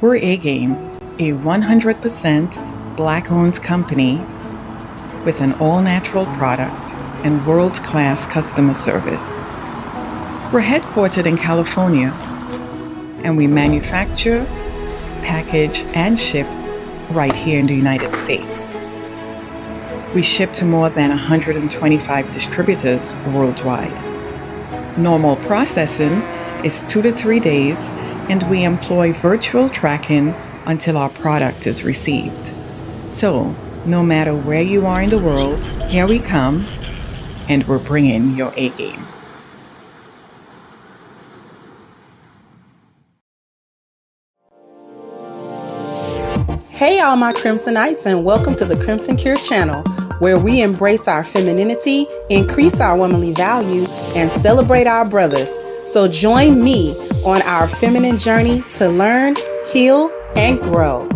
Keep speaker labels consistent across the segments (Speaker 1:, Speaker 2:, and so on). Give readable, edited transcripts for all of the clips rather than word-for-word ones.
Speaker 1: We're A-Game, a 100% Black-owned company with an all-natural product and world-class customer service. We're headquartered in California, and we manufacture, package, and ship right here in the United States. We ship to more than 125 distributors worldwide. Normal processing is 2 to 3 days, and we employ virtual tracking until our product is received. So, no matter where you are in the world, here we come, and we're bringing your A-game.
Speaker 2: Hey all my Crimsonites, and welcome to the Crimson Cure channel, where we embrace our femininity, increase our womanly value, and celebrate our brothers. So join me on our feminine journey to learn, heal, and grow.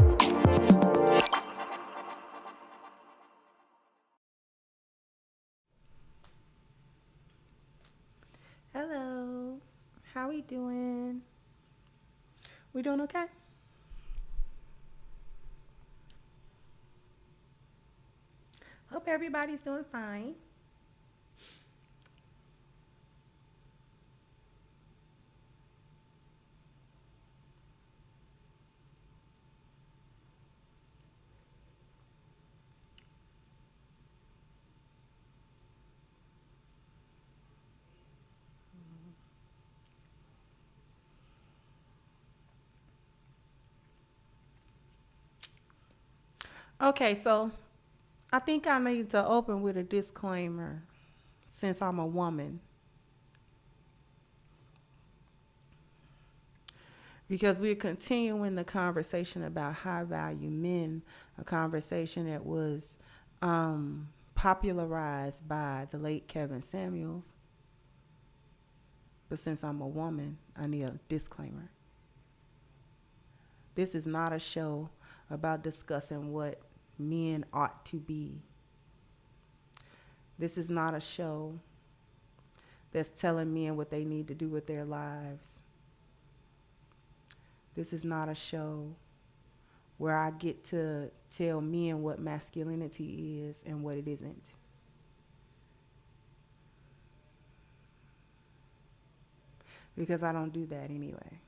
Speaker 2: Hello, how we doing? We doing okay? Hope everybody's doing fine. Okay, so I think I need to open with a disclaimer since I'm a woman. Because we're continuing the conversation about high value men, a conversation that was popularized by the late Kevin Samuels. But since I'm a woman, I need a disclaimer. This is not a show about discussing what men ought to be. This is not a show that's telling men what they need to do with their lives. This is not a show where I get to tell men what masculinity is and what it isn't. Because I don't do that anyway.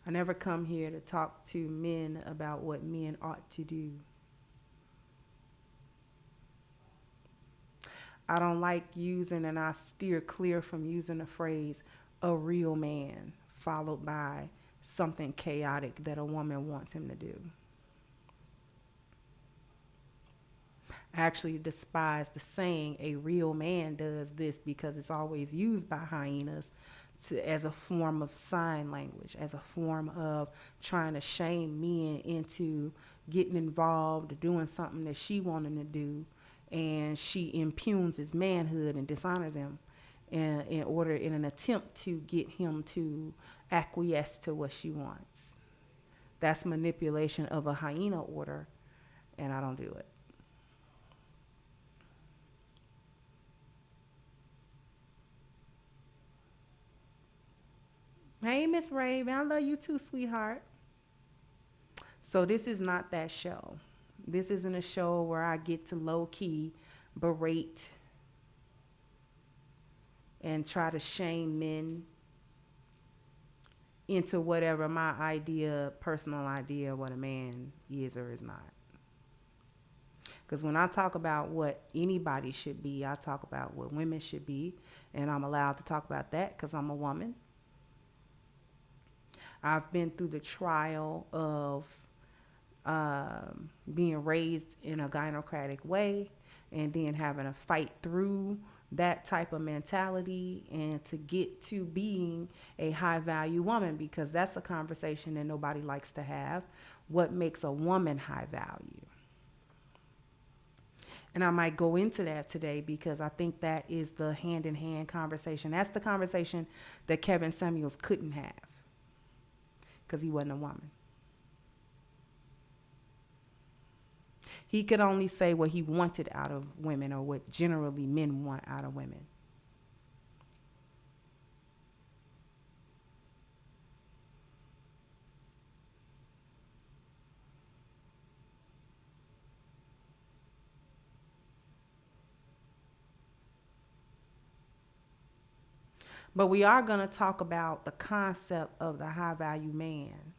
Speaker 2: I never come here to talk to men about what men ought to do. I don't like using, and I steer clear from using the phrase, a real man, followed by something chaotic that a woman wants him to do. I actually despise the saying, a real man does this, because it's always used by hyenas as a form of sign language, as a form of trying to shame men into getting involved, doing something that she wanted to do, and she impugns his manhood and dishonors him in an attempt to get him to acquiesce to what she wants. That's manipulation of a hyena order, and I don't do it. Hey, Miss Raven, I love you too, sweetheart. So this is not that show. This isn't a show where I get to low-key berate and try to shame men into whatever my personal idea of what a man is or is not. Because when I talk about what anybody should be, I talk about what women should be, and I'm allowed to talk about that because I'm a woman. I've been through the trial of being raised in a gynocratic way and then having to fight through that type of mentality and to get to being a high value woman, because that's a conversation that nobody likes to have. What makes a woman high value? And I might go into that today because I think that is the hand-in-hand conversation. That's the conversation that Kevin Samuels couldn't have because he wasn't a woman. He could only say what he wanted out of women, or what generally men want out of women. But we are going to talk about the concept of the high value man,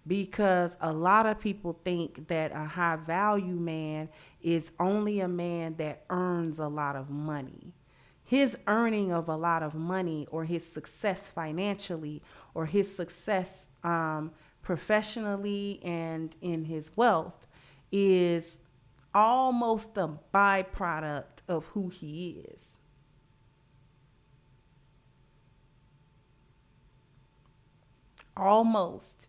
Speaker 2: because a lot of people think that a high value man is only a man that earns a lot of money. His earning of a lot of money, or his success financially, or his success professionally and in his wealth, is almost a byproduct of who he is. Almost.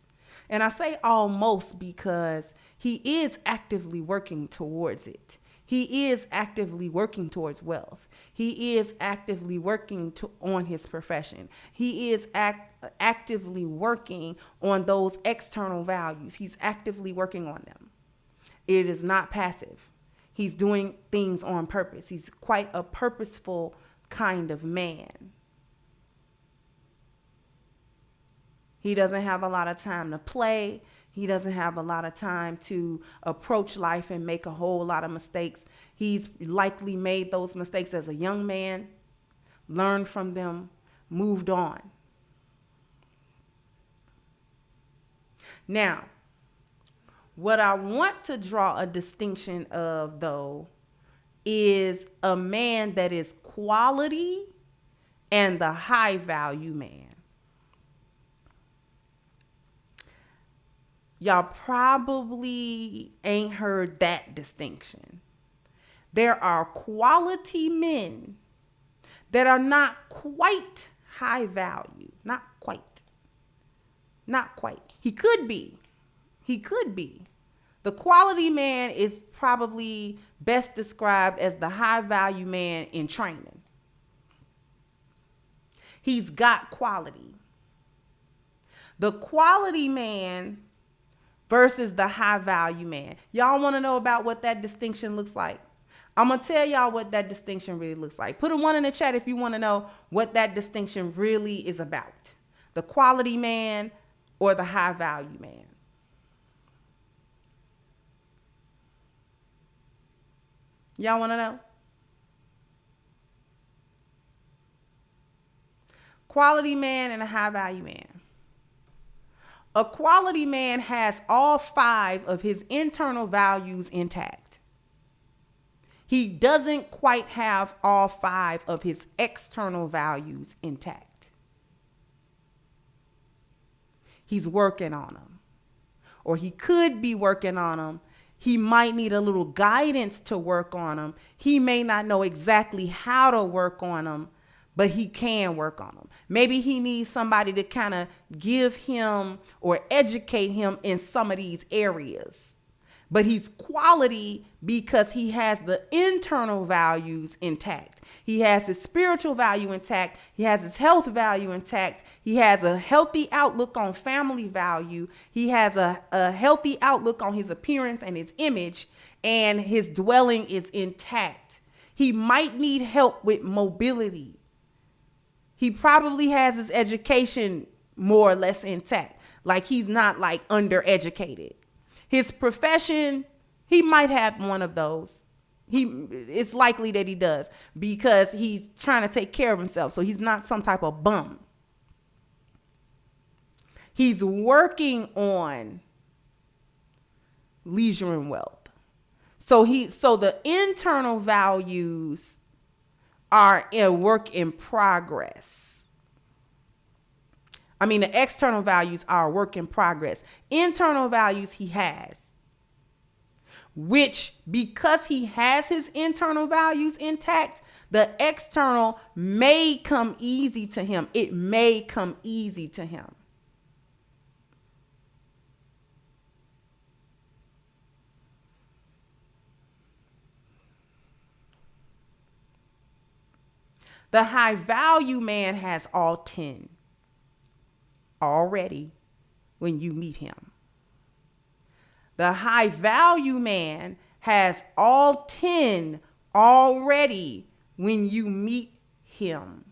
Speaker 2: And I say almost because he is actively working towards it. He is actively working towards wealth. He is actively working on his profession. He is actively working on those external values. He's actively working on them. It is not passive. He's doing things on purpose. He's quite a purposeful kind of man. He doesn't have a lot of time to play. He doesn't have a lot of time to approach life and make a whole lot of mistakes. He's likely made those mistakes as a young man, learned from them, moved on. Now, what I want to draw a distinction of, though, is a man that is quality and the high value man. Y'all probably ain't heard that distinction. There are quality men that are not quite high value. Not quite. Not quite. He could be. He could be. The quality man is probably best described as the high value man in training. He's got quality. The quality man versus the high value man. Y'all want to know about what that distinction looks like? I'm going to tell y'all what that distinction really looks like. Put a 1 in the chat if you want to know what that distinction really is about. The quality man or the high value man. Y'all want to know? Quality man and a high value man. A quality man has all 5 of his internal values intact. He doesn't quite have all 5 of his external values intact. He's working on them, or he could be working on them. He might need a little guidance to work on them. He may not know exactly how to work on them, but he can work on them. Maybe he needs somebody to kind of give him or educate him in some of these areas. But he's quality because he has the internal values intact. He has his spiritual value intact. He has his health value intact. He has a healthy outlook on family value. He has a healthy outlook on his appearance and his image, and his dwelling is intact. He might need help with mobility. He probably has his education more or less intact. Like, he's not like undereducated. His profession, he might have one of those. It's likely that he does because he's trying to take care of himself. So he's not some type of bum. He's working on leisure and wealth. So the internal values are a work in progress. I mean, the external values are a work in progress. Internal values he has, which, because he has his internal values intact, the external may come easy to him. It may come easy to him. The high value man has all 10 already when you meet him. The high value man has all 10 already when you meet him.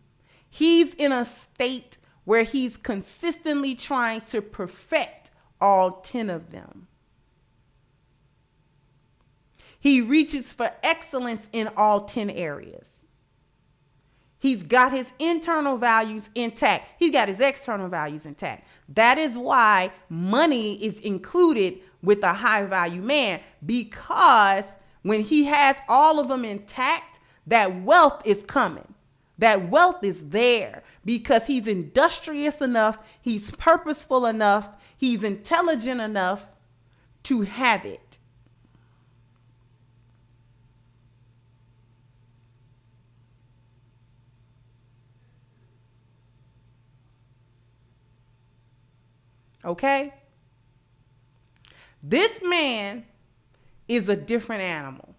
Speaker 2: He's in a state where he's consistently trying to perfect all 10 of them. He reaches for excellence in all 10 areas. He's got his internal values intact. He's got his external values intact. That is why money is included with a high value man, because when he has all of them intact, that wealth is coming. That wealth is there because he's industrious enough, he's purposeful enough, he's intelligent enough to have it. Okay? This man is a different animal.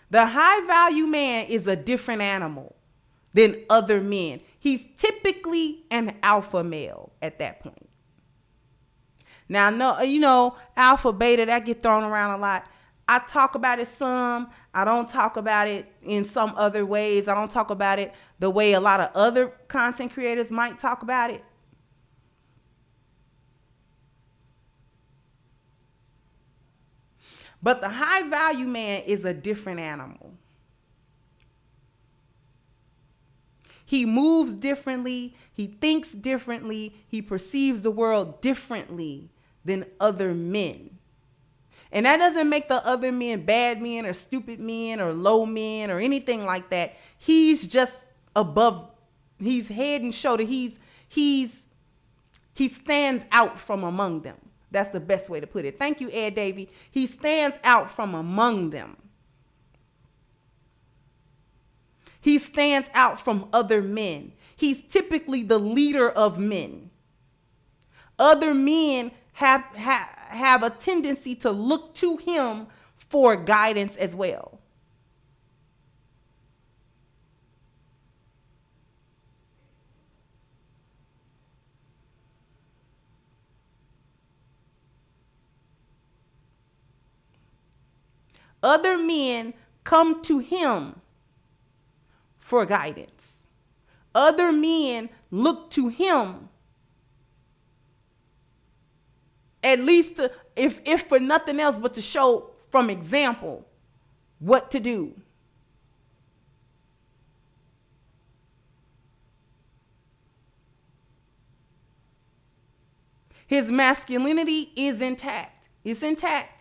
Speaker 2: The high value man is a different animal than other men. He's typically an alpha male at that point. Now, no, alpha, beta, that get thrown around a lot. I talk about it some. I don't talk about it in some other ways. I don't talk about it the way a lot of other content creators might talk about it. But the high value man is a different animal. He moves differently. He thinks differently. He perceives the world differently than other men. And that doesn't make the other men bad men or stupid men or low men or anything like that. He's just above. He's head and shoulder. He stands out from among them. That's the best way to put it. Thank you, Ed Davey. He stands out from among them. He stands out from other men. He's typically the leader of men. Other men have a tendency to look to him for guidance as well. Other men come to him for guidance. Other men look to him, at least to, if for nothing else but to show from example what to do. His masculinity is intact. It's intact.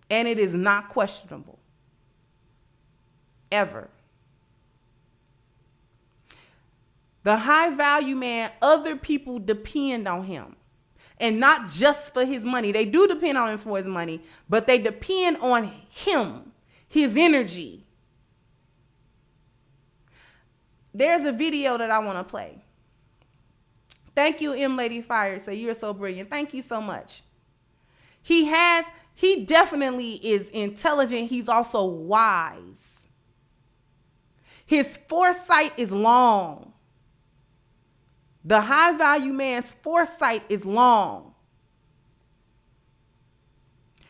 Speaker 2: And it is not questionable. Ever. The high value man, other people depend on him. And not just for his money. They do depend on him for his money, but they depend on him, his energy. There's a video that I want to play. Thank you, M Lady Fire. So you're so brilliant. Thank you so much. He definitely is intelligent. He's also wise. His foresight is long. The high value man's foresight is long.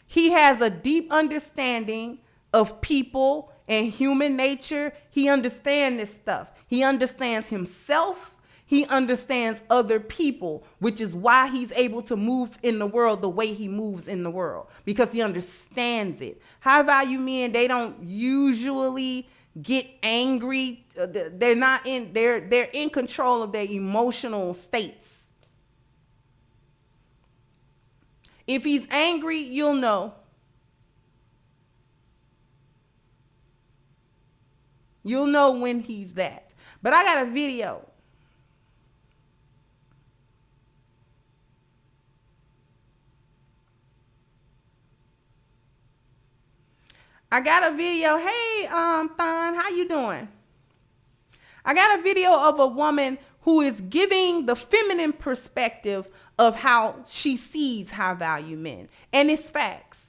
Speaker 2: He has a deep understanding of people and human nature. He understands this stuff. He understands himself. He understands other people, which is why he's able to move in the world the way he moves in the world, because he understands it. High value men, they don't usually get angry. They're in control of their emotional states. If he's angry, you'll know. You'll know when he's that. But I got a video. I got a video. Hey, Thon, how you doing? I got a video of a woman who is giving the feminine perspective of how she sees high value men. And it's facts.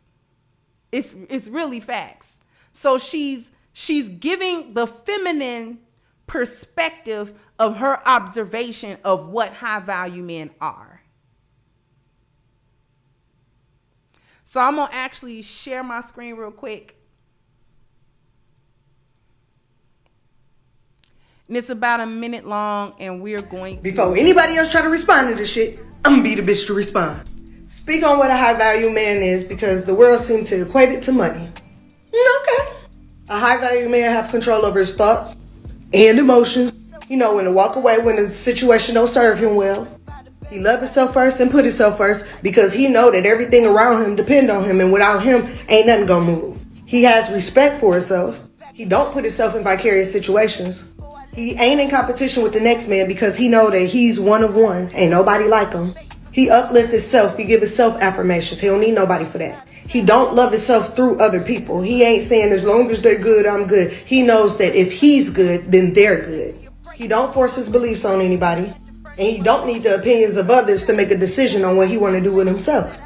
Speaker 2: It's really facts. So she's giving the feminine perspective of her observation of what high value men are. So I'm going to actually share my screen real quick. And it's about a minute long, and we're going to...
Speaker 3: Before anybody else try to respond to this shit, I'm gonna be the bitch to respond. Speak on what a high value man is, because the world seems to equate it to money. Okay. A high value man have control over his thoughts and emotions. He know when to walk away when the situation don't serve him well. He love himself first and put himself first because he know that everything around him depend on him, and without him, ain't nothing gonna move. He has respect for himself. He don't put himself in vicarious situations. He ain't in competition with the next man because he know that he's one of one. Ain't nobody like him. He uplift himself. He give himself affirmations. He don't need nobody for that. He don't love himself through other people. He ain't saying as long as they're good, I'm good. He knows that if he's good, then they're good. He don't force his beliefs on anybody. And he don't need the opinions of others to make a decision on what he want to do with himself.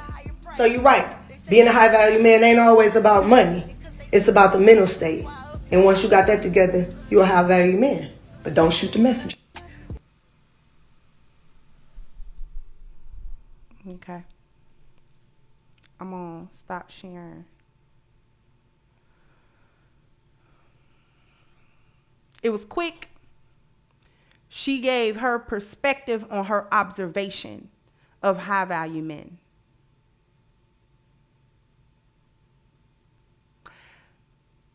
Speaker 3: So you're right. Being a high value man ain't always about money. It's about the mental state. And once you got that together, you're a high value man. But don't shoot the messenger.
Speaker 2: Okay. I'm gonna stop sharing. It was quick. She gave her perspective on her observation of high value men.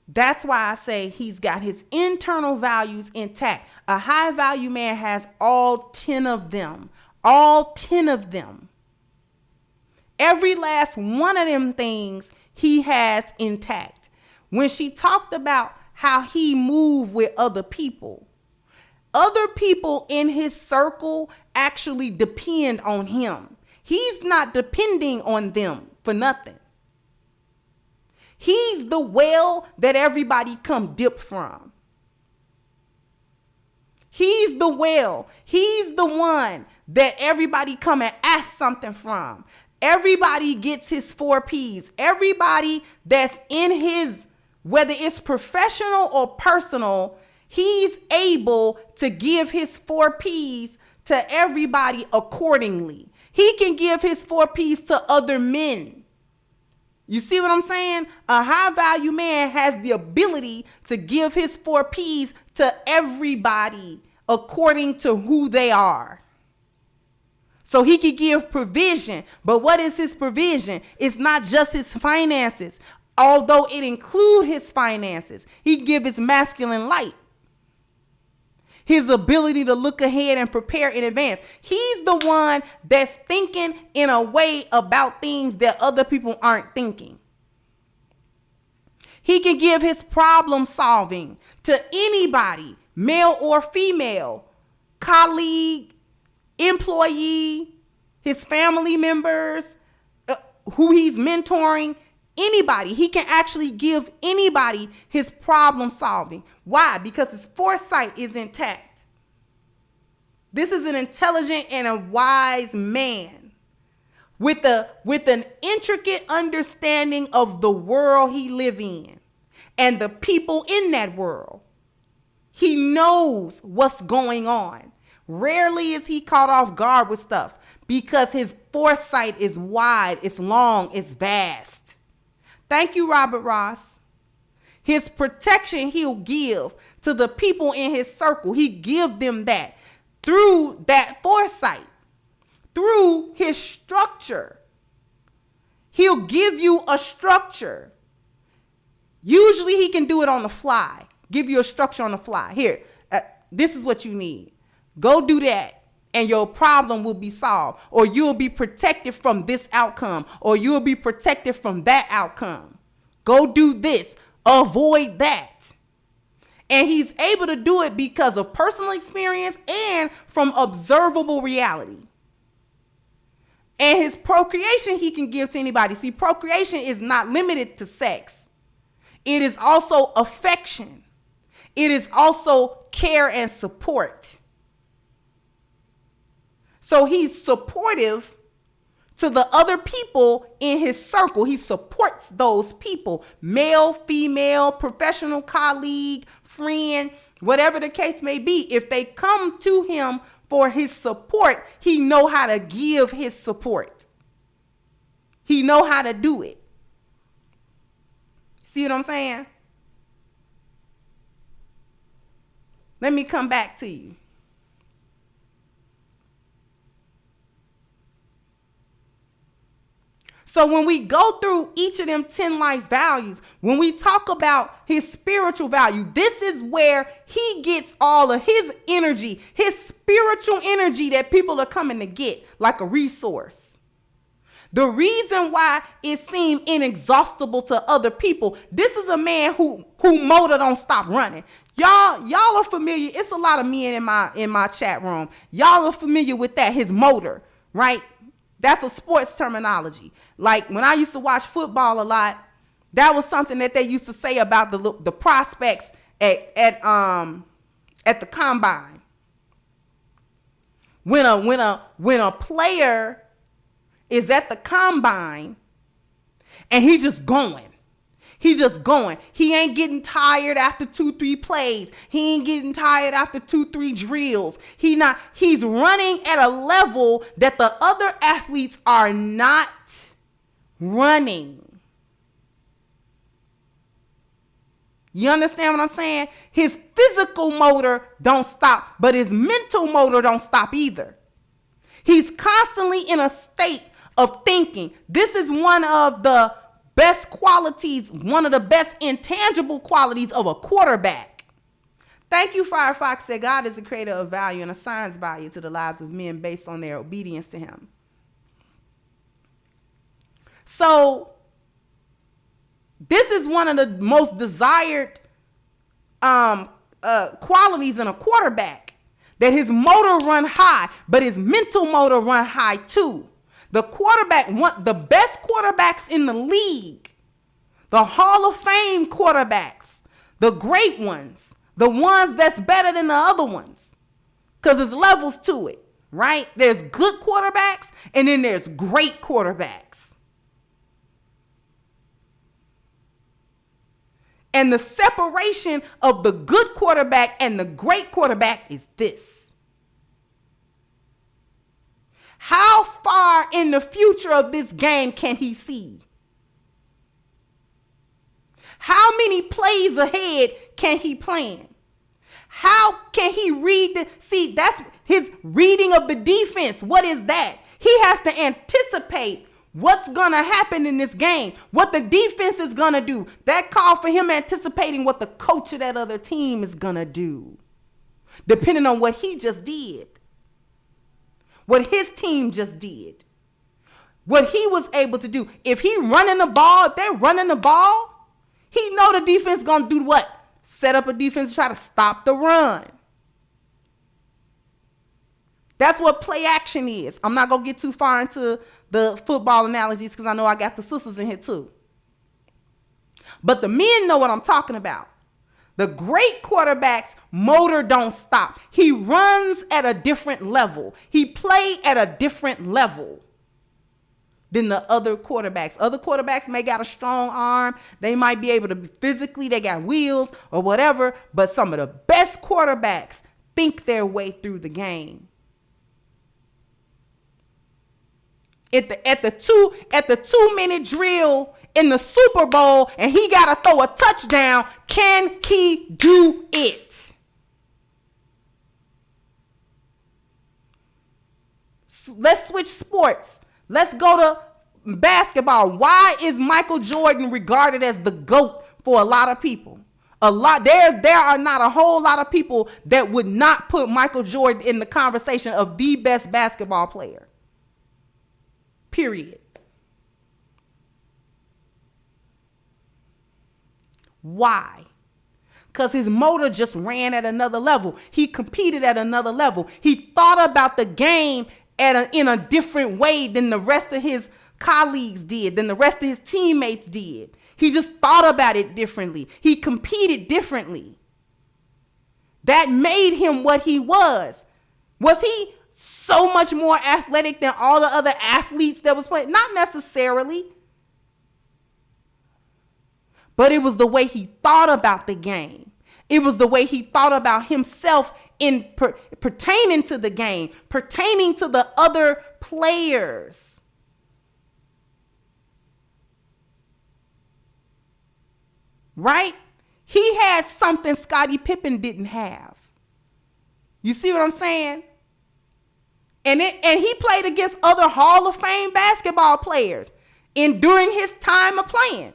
Speaker 2: That's why I say he's got his internal values intact. A high value man has all 10 of them. All 10 of them. Every last one of them things he has intact. When she talked about how he moved with other people in his circle actually depend on him. He's not depending on them for nothing. He's the well that everybody come dip from. He's the well. He's the one that everybody come and ask something from. Everybody gets his 4 P's. Everybody that's in his, whether it's professional or personal, he's able to give his 4 P's to everybody accordingly. He can give his 4 P's to other men. You see what I'm saying? A high value man has the ability to give his 4 P's to everybody according to who they are. So he could give provision. But what is his provision? It's not just his finances. Although it includes his finances, he give his masculine light. His ability to look ahead and prepare in advance. He's the one that's thinking in a way about things that other people aren't thinking. He can give his problem solving to anybody, male or female, colleague, employee, his family members, who he's mentoring, anybody. He can actually give anybody his problem solving. Why? Because his foresight is intact. This is an intelligent and a wise man with an intricate understanding of the world he lives in and the people in that world. He knows what's going on. Rarely is he caught off guard with stuff because his foresight is wide, it's long, it's vast. Thank you, Robert Ross. His protection he'll give to the people in his circle. He give them that through that foresight, through his structure. He'll give you a structure. Usually he can do it on the fly. Give you a structure on the fly. Here, this is what you need. Go do that and your problem will be solved, or you'll be protected from this outcome, or you'll be protected from that outcome. Go do this. Avoid that. And he's able to do it because of personal experience and from observable reality. And his procreation he can give to anybody. See, procreation is not limited to sex. It is also affection. It is also care and support. So he's supportive to the other people in his circle. He supports those people, male, female, professional colleague, friend, whatever the case may be. If they come to him for his support, he know how to give his support. He know how to do it. See what I'm saying? Let me come back to you. So when we go through each of them 10 life values, when we talk about his spiritual value, this is where he gets all of his energy, his spiritual energy that people are coming to get like a resource. The reason why it seemed inexhaustible to other people, this is a man who motor don't stop running. Y'all are familiar. It's a lot of men in my chat room. Y'all are familiar with that, his motor, right? That's a sports terminology. Like when I used to watch football a lot, that was something that they used to say about the prospects at the combine. When a player is at the combine and he's just going. He just going. He ain't getting tired after 2-3 plays. He ain't getting tired after 2-3 drills. He's running at a level that the other athletes are not running. You understand what I'm saying? His physical motor don't stop, but his mental motor don't stop either. He's constantly in a state of thinking. This is one of the best qualities, one of the best intangible qualities of a quarterback. Thank you, Firefox said God is the creator of value and assigns value to the lives of men based on their obedience to him. So this is one of the most desired qualities in a quarterback, that his motor run high, but his mental motor run high too. The best quarterbacks in the league, the Hall of Fame quarterbacks, the great ones, the ones that's better than the other ones, because there's levels to it, right? There's good quarterbacks and then there's great quarterbacks. And the separation of the good quarterback and the great quarterback is this. How far in the future of this game can he see? How many plays ahead can he plan? How can he read that's his reading of the defense. What is that? He has to anticipate what's going to happen in this game, what the defense is going to do. That call for him anticipating what the coach of that other team is going to do, depending on what he just did. What his team just did, what he was able to do. If he running the ball, if they're running the ball, he know the defense gonna do what? Set up a defense to try to stop the run. That's what play action is. I'm not gonna get too far into the football analogies because I know I got the sisters in here too. But the men know what I'm talking about. The great quarterback's motor don't stop. He runs at a different level. He play at a different level than the other quarterbacks. Other quarterbacks may got a strong arm. They might be able to physically, they got wheels or whatever. But some of the best quarterbacks think their way through the game. At the 2-minute drill in the Super Bowl and he got to throw a touchdown, can he do it? Let's switch sports. Let's go to basketball. Why is Michael Jordan regarded as the GOAT for a lot of people? There are not a whole lot of people that would not put Michael Jordan in the conversation of the best basketball player. Period. Why? Because his motor just ran at another level. He competed at another level. He thought about the game in a different way than the rest of his colleagues did, than the rest of his teammates did. He just thought about it differently. He competed differently. That made him what he was. Was he so much more athletic than all the other athletes that was playing? Not necessarily. But it was the way he thought about the game. It was the way he thought about himself in pertaining to the game, pertaining to the other players. Right? He had something Scottie Pippen didn't have. You see what I'm saying? And he played against other Hall of Fame basketball players. during his time of playing.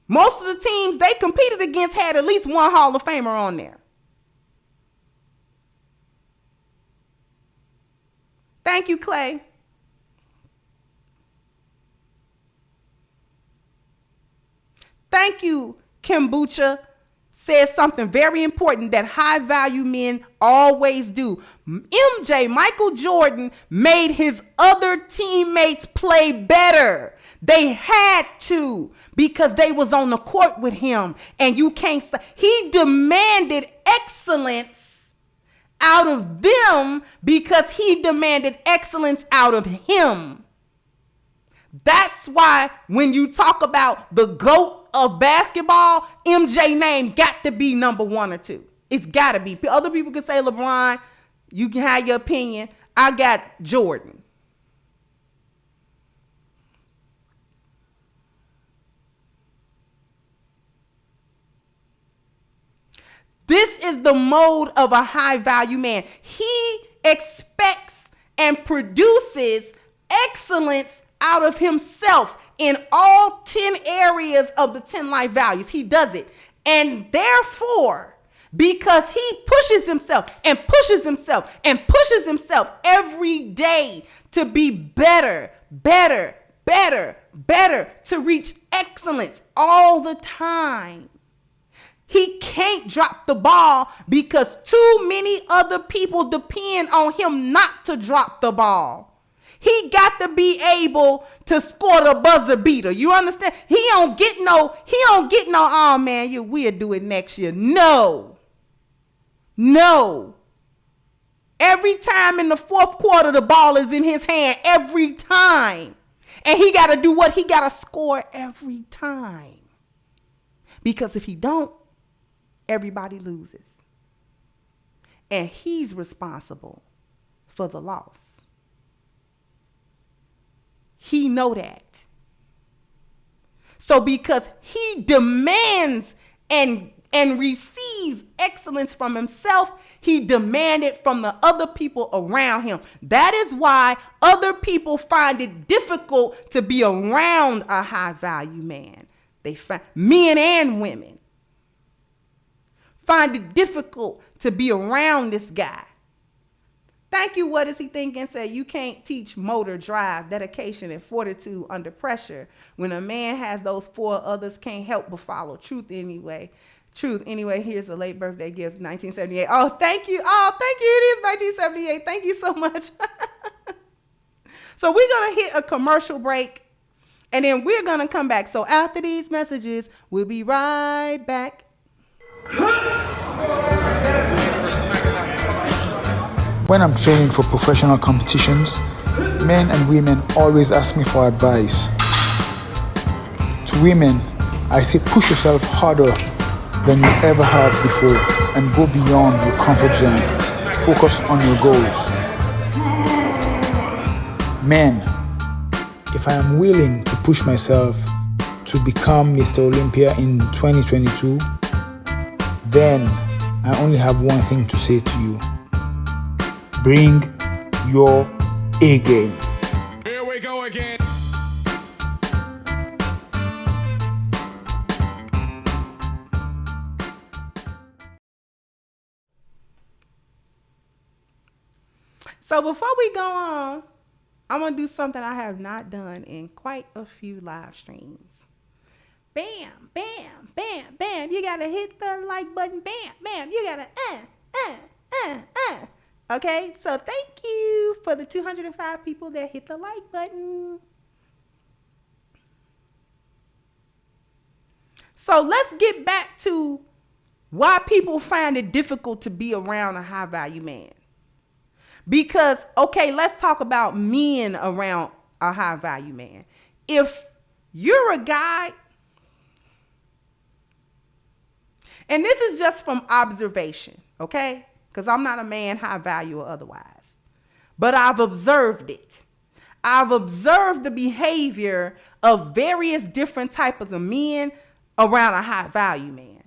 Speaker 2: Most of the teams they competed against had at least one Hall of Famer on there. Thank you, Clay. Thank you, Kombucha. Says something very important that high value men always do. MJ, Michael Jordan, made his other teammates play better. They had to, because they was on the court with him. And you can't say, he demanded excellence out of them because he demanded excellence out of him. That's why when you talk about the GOAT of basketball, MJ name got to be number 1 or 2. It's got to be. Other people can say LeBron. You can have your opinion. I got Jordan. This is the mode of a high value man. He expects and produces excellence out of himself in all 10 areas of the 10 life values. He does it. And therefore, because he pushes himself and pushes himself and pushes himself every day to be better, to reach excellence all the time, he can't drop the ball because too many other people depend on him not to drop the ball. He got to be able to score the buzzer beater. You understand? He don't get no, oh man, we'll do it next year. No. Every time in the fourth quarter, the ball is in his hand every time. And he got to do what? He got to score every time. Because if he don't, everybody loses. And he's responsible for the loss. He know that. So because he demands and receives excellence from himself, he demanded from the other people around him. That is why other people find it difficult to be around a high value man. They find, men and women find it difficult to be around this guy. Thank you. What is he thinking? Say you can't teach motor, drive, dedication, and fortitude under pressure. When a man has those 4, others can't help but follow. Truth anyway. Here's a late birthday gift, 1978. Oh, thank you. It is 1978. Thank you so much. So we're going to hit a commercial break, and then we're going to come back. So after these messages, we'll be right back.
Speaker 4: When I'm training for professional competitions, men and women always ask me for advice. To women, I say push yourself harder than you ever have before and go beyond your comfort zone. Focus on your goals. Men, if I am willing to push myself to become Mr. Olympia in 2022, then I only have one thing to say to you. Bring your A game.
Speaker 5: Here we go again.
Speaker 2: So before we go on, I'm going to do something I have not done in quite a few live streams. Bam, bam, bam, bam. You got to hit the like button. Bam, bam. You got to Okay, so thank you for the 205 people that hit the like button. So let's get back to why people find it difficult to be around a high value man. Because, okay, let's talk about men around a high value man. If you're a guy, and this is just from observation, okay? Because I'm not a man high value or otherwise. But I've observed it. I've observed the behavior of various different types of men around a high value man.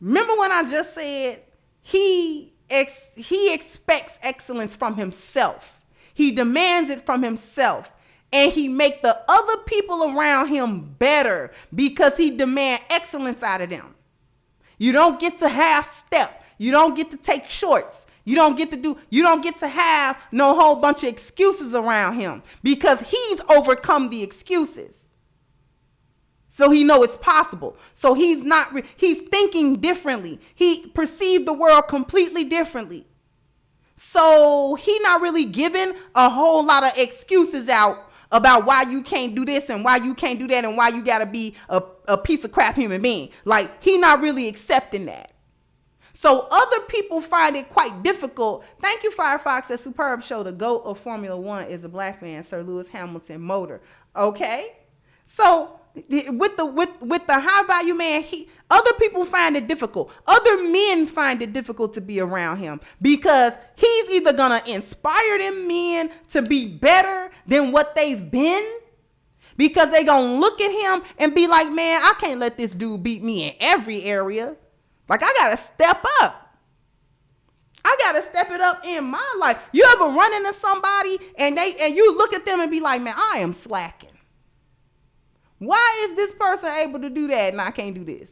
Speaker 2: Remember when I just said he expects excellence from himself. He demands it from himself. and he make the other people around him better because he demand excellence out of them. You don't get to half step. You don't get to take shorts. You don't get to have no whole bunch of excuses around him because he's overcome the excuses. So he know it's possible. So he's thinking differently. He perceived the world completely differently. So he not really giving a whole lot of excuses out about why you can't do this and why you can't do that and why you got to be a piece of crap human being. Like, he not really accepting that. So other people find it quite difficult. Thank you, Firefox. That superb show. The GOAT of Formula One is a black man, Sir Lewis Hamilton Motor. Okay? So with the high value man, other people find it difficult. Other men find it difficult to be around him because he's either gonna inspire them men to be better than what they've been, because they gonna look at him and be like, man, I can't let this dude beat me in every area. Like, I gotta step up. I gotta step it up in my life. You ever run into somebody and you look at them and be like, man, I am slacking. Why is this person able to do that and I can't do this?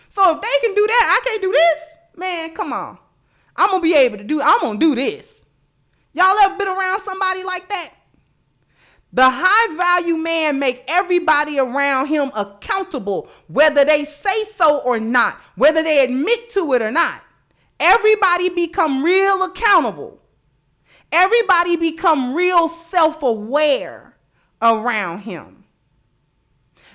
Speaker 2: So if they can do that, I can't do this? Man, come on. I'm gonna do this. Y'all ever been around somebody like that? The high value man make everybody around him accountable, whether they say so or not, whether they admit to it or not. Everybody become real accountable. Everybody become real self-aware around him.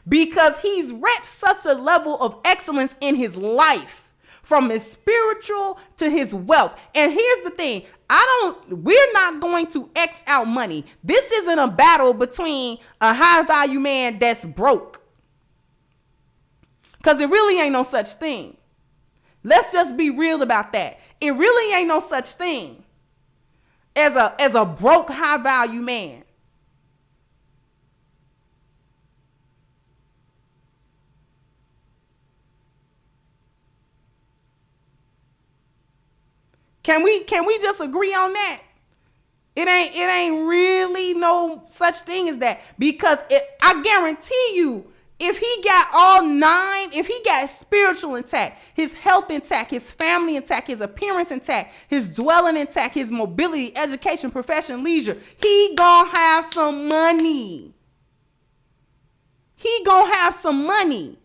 Speaker 2: Because he's reached such a level of excellence in his life, from his spiritual to his wealth. And here's the thing, we're not going to X out money. This isn't a battle between a high value man that's broke. Because it really ain't no such thing. Let's just be real about that. It really ain't no such thing as a broke high value man. Can we just agree on that? It ain't really no such thing as that, because I guarantee you, if he got all 9, if he got spiritual intact, his health intact, his family intact, his appearance intact, his dwelling intact, his mobility, education, profession, leisure, he gonna have some money. He gonna have some money.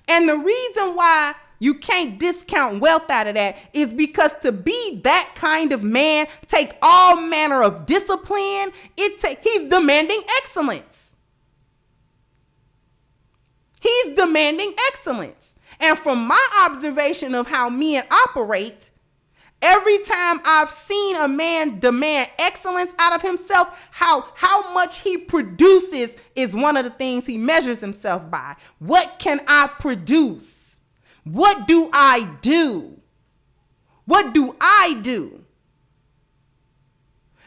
Speaker 2: And the reason why you can't discount wealth out of that is because to be that kind of man take all manner of discipline. He's demanding excellence. He's demanding excellence. And from my observation of how men operate, every time I've seen a man demand excellence out of himself, how much he produces is one of the things he measures himself by. What can I produce? What do I do? What do I do?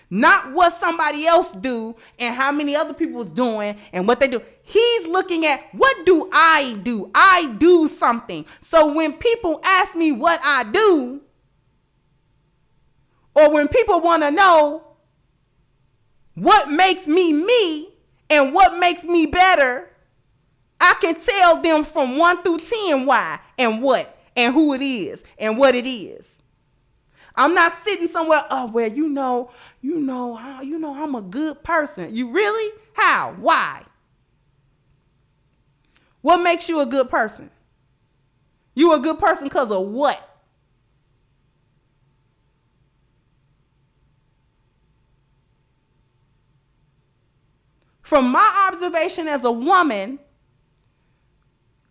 Speaker 2: Not what somebody else do and how many other people is doing and what they do. He's looking at, what do? I do something. So when people ask me what I do, or when people want to know what makes me me and what makes me better, I can tell them from 1 through 10 why and what and who it is and what it is. I'm not sitting somewhere, oh, well, you know, I'm a good person. You really? How? Why? What makes you a good person? You a good person because of what? From my observation as a woman,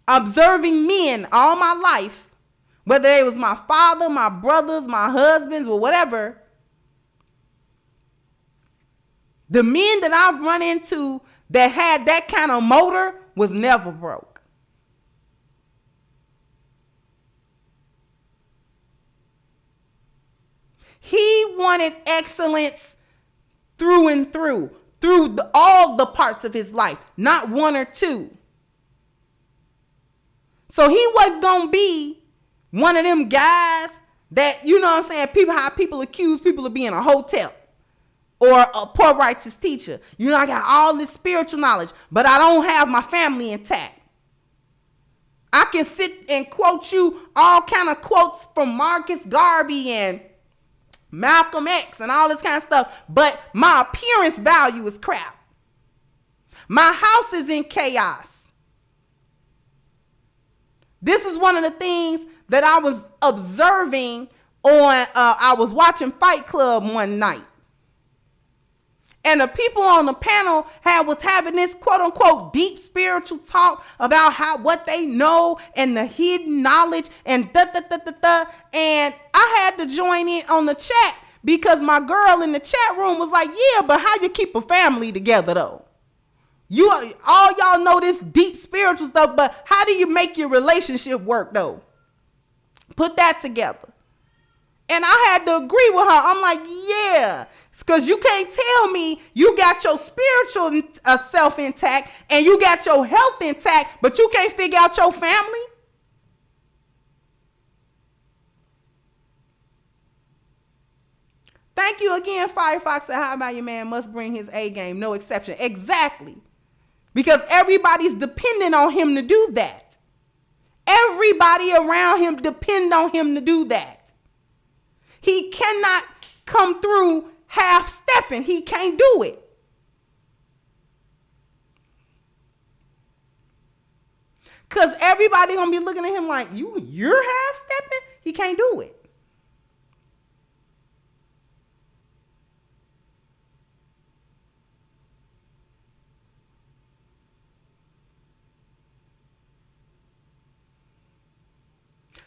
Speaker 2: observing men all my life, whether it was my father, my brothers, my husbands, or whatever, the men that I've run into that had that kind of motor was never broke. He wanted excellence through and through all the parts of his life, not 1 or 2. So he wasn't going to be one of them guys that, you know what I'm saying, how people accuse people of being a hotel or a poor righteous teacher. You know, I got all this spiritual knowledge, but I don't have my family intact. I can sit and quote you all kind of quotes from Marcus Garvey and Malcolm X and all this kind of stuff, but my appearance value is crap. My house is in chaos. This is one of the things that I was observing on, I was watching Fight Club one night. And the people on the panel was having this quote unquote deep spiritual talk about what they know and the hidden knowledge and And I had to join in on the chat because my girl in the chat room was like, yeah, but how you keep a family together though? All y'all know this deep spiritual stuff, but how do you make your relationship work though? Put that together. And I had to agree with her. I'm like, yeah, because you can't tell me you got your spiritual self intact and you got your health intact, but you can't figure out your family. Thank you again, Firefox. How about your man must bring his A game, no exception. Exactly. Because everybody's dependent on him to do that. Everybody around him depend on him to do that. He cannot come through half-stepping. He can't do it. Because everybody going to be looking at him like, you're half-stepping? He can't do it.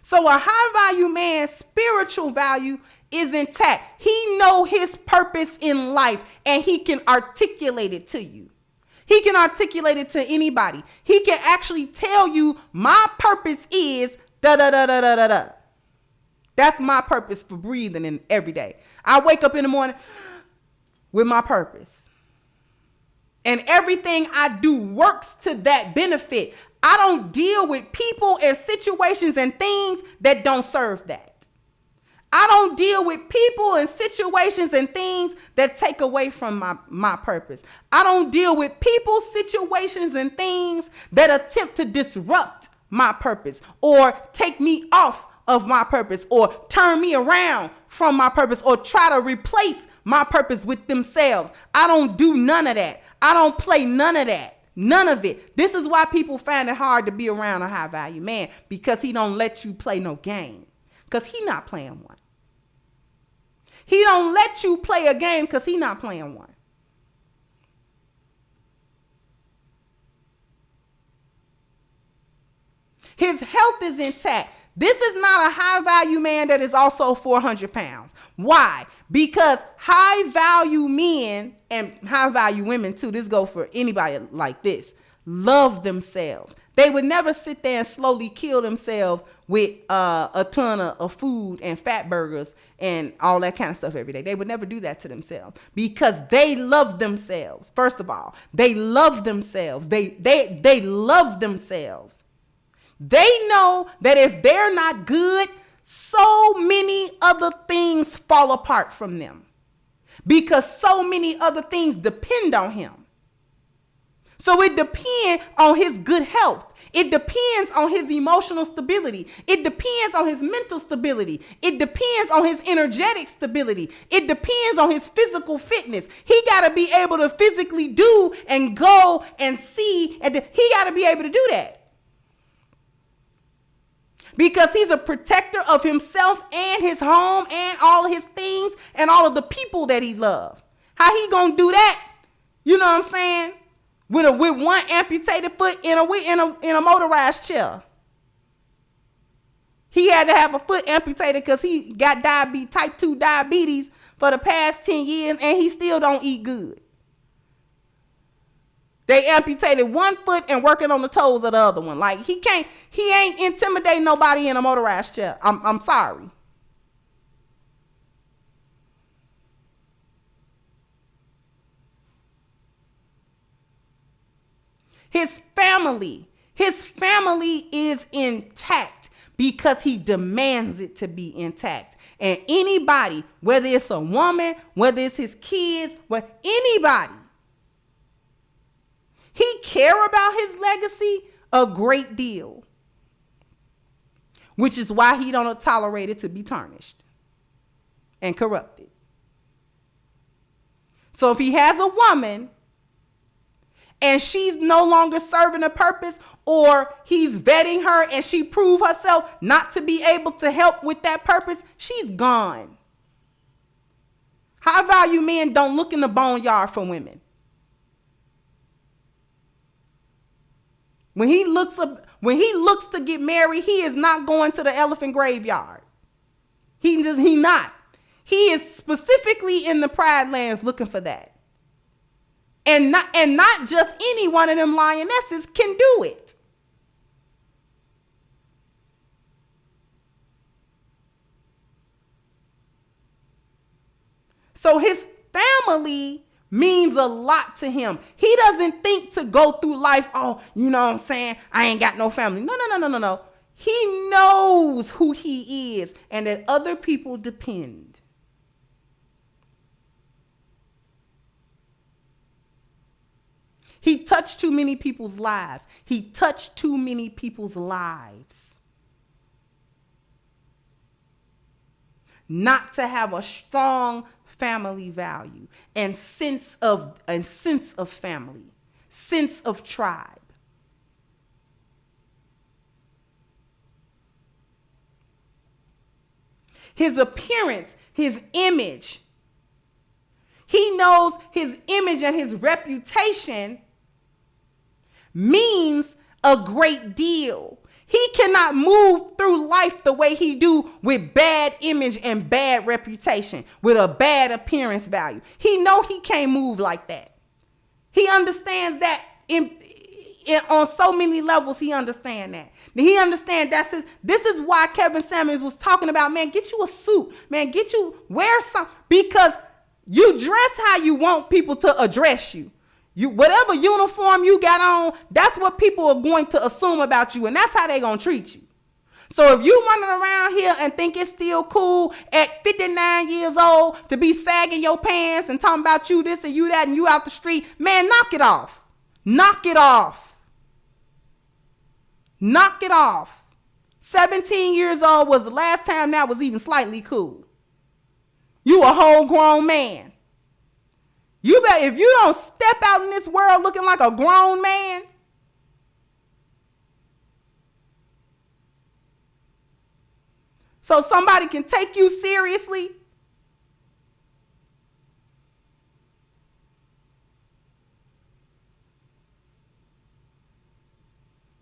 Speaker 2: So a high value man's spiritual value is intact. He know his purpose in life and he can articulate it to you. He can articulate it to anybody. He can actually tell you my purpose is da da da da da da da. That's my purpose for breathing in every day. I wake up in the morning with my purpose. And everything I do works to that benefit. I don't deal with people and situations and things that don't serve that. I don't deal with people and situations and things that take away from my purpose. I don't deal with people, situations, and things that attempt to disrupt my purpose or take me off of my purpose or turn me around from my purpose or try to replace my purpose with themselves. I don't do none of that. I don't play none of that. None of it. This is why people find it hard to be around a high value man, because he don't let you play no game, because he not playing one. He don't let you play a game because he not playing one. His health is intact. This is not a high value man that is also 400 pounds. Why? Because high value men and high value women too, this go for anybody like this, love themselves. They would never sit there and slowly kill themselves with a ton of food and fat burgers and all that kind of stuff every day. They would never do that to themselves because they love themselves. First of all, they love themselves. They love themselves. They know that if they're not good, so many other things fall apart from them because so many other things depend on him. So it depends on his good health. It depends on his emotional stability. It depends on his mental stability. It depends on his energetic stability. It depends on his physical fitness. He got to be able to physically do and go and see. And he got to be able to do that. Because he's a protector of himself and his home and all of his things and all of the people that he loves. How he gonna do that? You know what I'm saying? With one amputated foot in a motorized chair. He had to have a foot amputated because he got type 2 diabetes for the past 10 years and he still don't eat good. They amputated one foot and working on the toes of the other one. Like he ain't intimidating nobody in a motorized chair. I'm sorry. His family is intact because he demands it to be intact. And anybody, whether it's a woman, whether it's his kids, anybody, he care about his legacy a great deal, which is why he don't tolerate it to be tarnished and corrupted. So if he has a woman and she's no longer serving a purpose, or he's vetting her and she proved herself not to be able to help with that purpose, she's gone. High value men don't look in the boneyard for women. When he looks to get married, he is not going to the elephant graveyard. He not. He is specifically in the Pride Lands looking for that. And not just any one of them lionesses can do it. So his family means a lot to him. He doesn't think to go through life, oh, you know what I'm saying? I ain't got no family. No. He knows who he is and that other people depend. He touched too many people's lives. He touched too many people's lives not to have a strong family value and sense of family, sense of tribe. His appearance, his image. He knows his image and his reputation means a great deal. He cannot move through life the way he do with bad image and bad reputation, with a bad appearance value. He know he can't move like that. He understands that on so many levels. He understands that. He understands this is why Kevin Samuels was talking about, man, get you a suit, man, wear some, because you dress how you want people to address you. Whatever uniform you got on, that's what people are going to assume about you, and that's how they're going to treat you. So if you running around here and think it's still cool at 59 years old to be sagging your pants and talking about you this and you that and you out the street, man, knock it off. Knock it off. Knock it off. 17 years old was the last time that was even slightly cool. You a whole grown man. You bet if you don't step out in this world looking like a grown man, so somebody can take you seriously,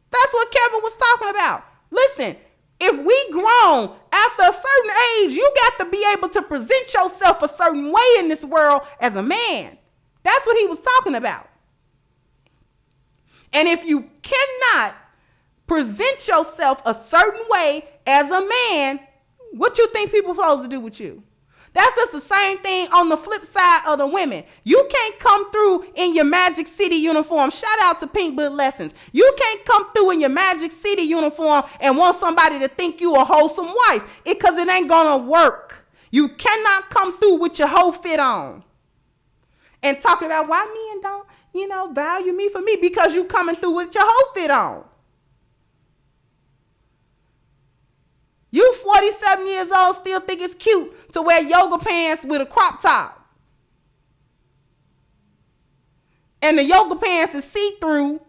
Speaker 2: that's what Kevin was talking about. Listen, if we grown after a certain age, you got to be able to present yourself a certain way in this world as a man. That's what he was talking about. And if you cannot present yourself a certain way as a man, what you think people are supposed to do with you? That's just the same thing on the flip side of the women. You can't come through in your Magic City uniform. Shout out to Pink Book Lessons. You can't come through in your Magic City uniform and want somebody to think you a wholesome wife, because it ain't gonna work. You cannot come through with your whole fit on and talking about why men don't, value me for me, because you coming through with your whole fit on. You 47 years old still think it's cute to wear yoga pants with a crop top. And the yoga pants is see-through.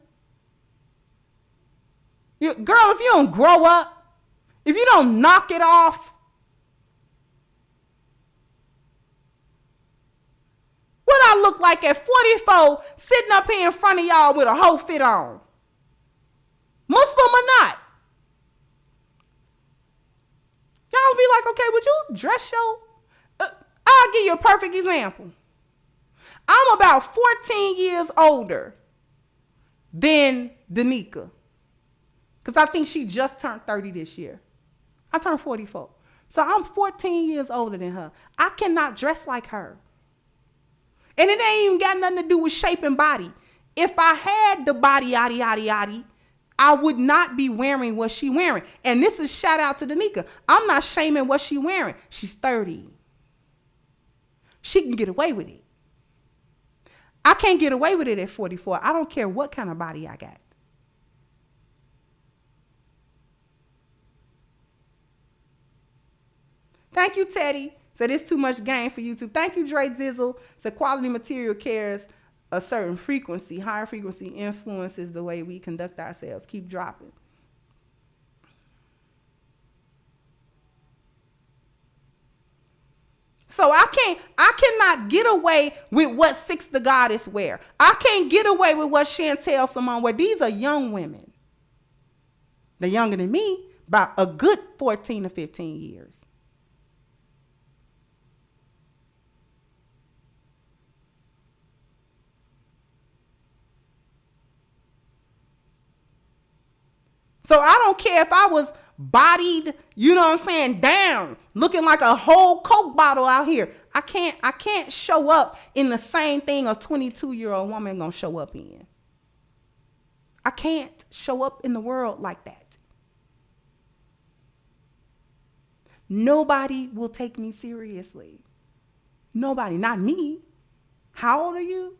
Speaker 2: Girl, if you don't grow up, if you don't knock it off, what I look like at 44 sitting up here in front of y'all with a whole fit on? Muslim or not? Y'all be like, okay, would you dress your... I'll give you a perfect example. I'm about 14 years older than Danica, because I think she just turned 30 this year. I turned 44. So I'm 14 years older than her. I cannot dress like her. And it ain't even got nothing to do with shape and body. If I had the body, I would not be wearing what she wearing. And this is shout out to Danica. I'm not shaming what she wearing. She's 30. She can get away with it. I can't get away with it at 44. I don't care what kind of body I got. Thank you, Teddy. Said it's too much game for YouTube. Thank you, Dre Dizzle. Said quality material carries a certain frequency. Higher frequency influences the way we conduct ourselves. Keep dropping. So I cannot get away with what Six the Goddess wear. I can't get away with what Chantel Simone wear. These are young women. They're younger than me by a good 14 to 15 years. So I don't care if I was bodied, you know what I'm saying, down, looking like a whole Coke bottle out here. I can't show up in the same thing a 22-year-old woman gonna show up in. I can't show up in the world like that. Nobody will take me seriously. Nobody, not me. How old are you?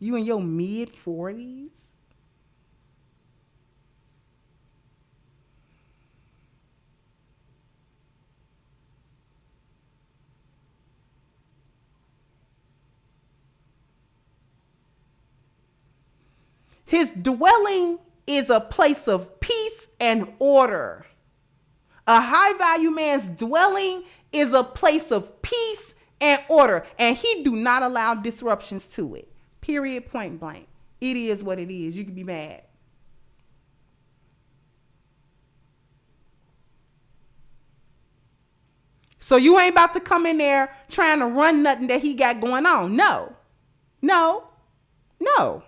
Speaker 2: You in your mid-40s? His dwelling is a place of peace and order. A high value man's dwelling is a place of peace and order, and he do not allow disruptions to it. Period, point blank. It is what it is. You can be mad. So you ain't about to come in there trying to run nothing that he got going on. No, no, no.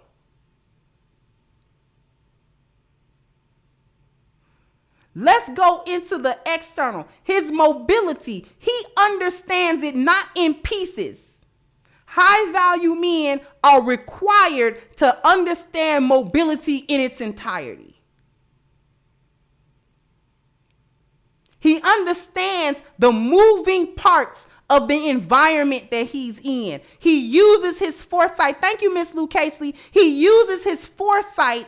Speaker 2: Let's go into the external. His mobility, he understands it not in pieces. High value men are required to understand mobility in its entirety. He understands the moving parts of the environment that he's in. He uses his foresight. Thank you, Miss Lou Casely. He uses his foresight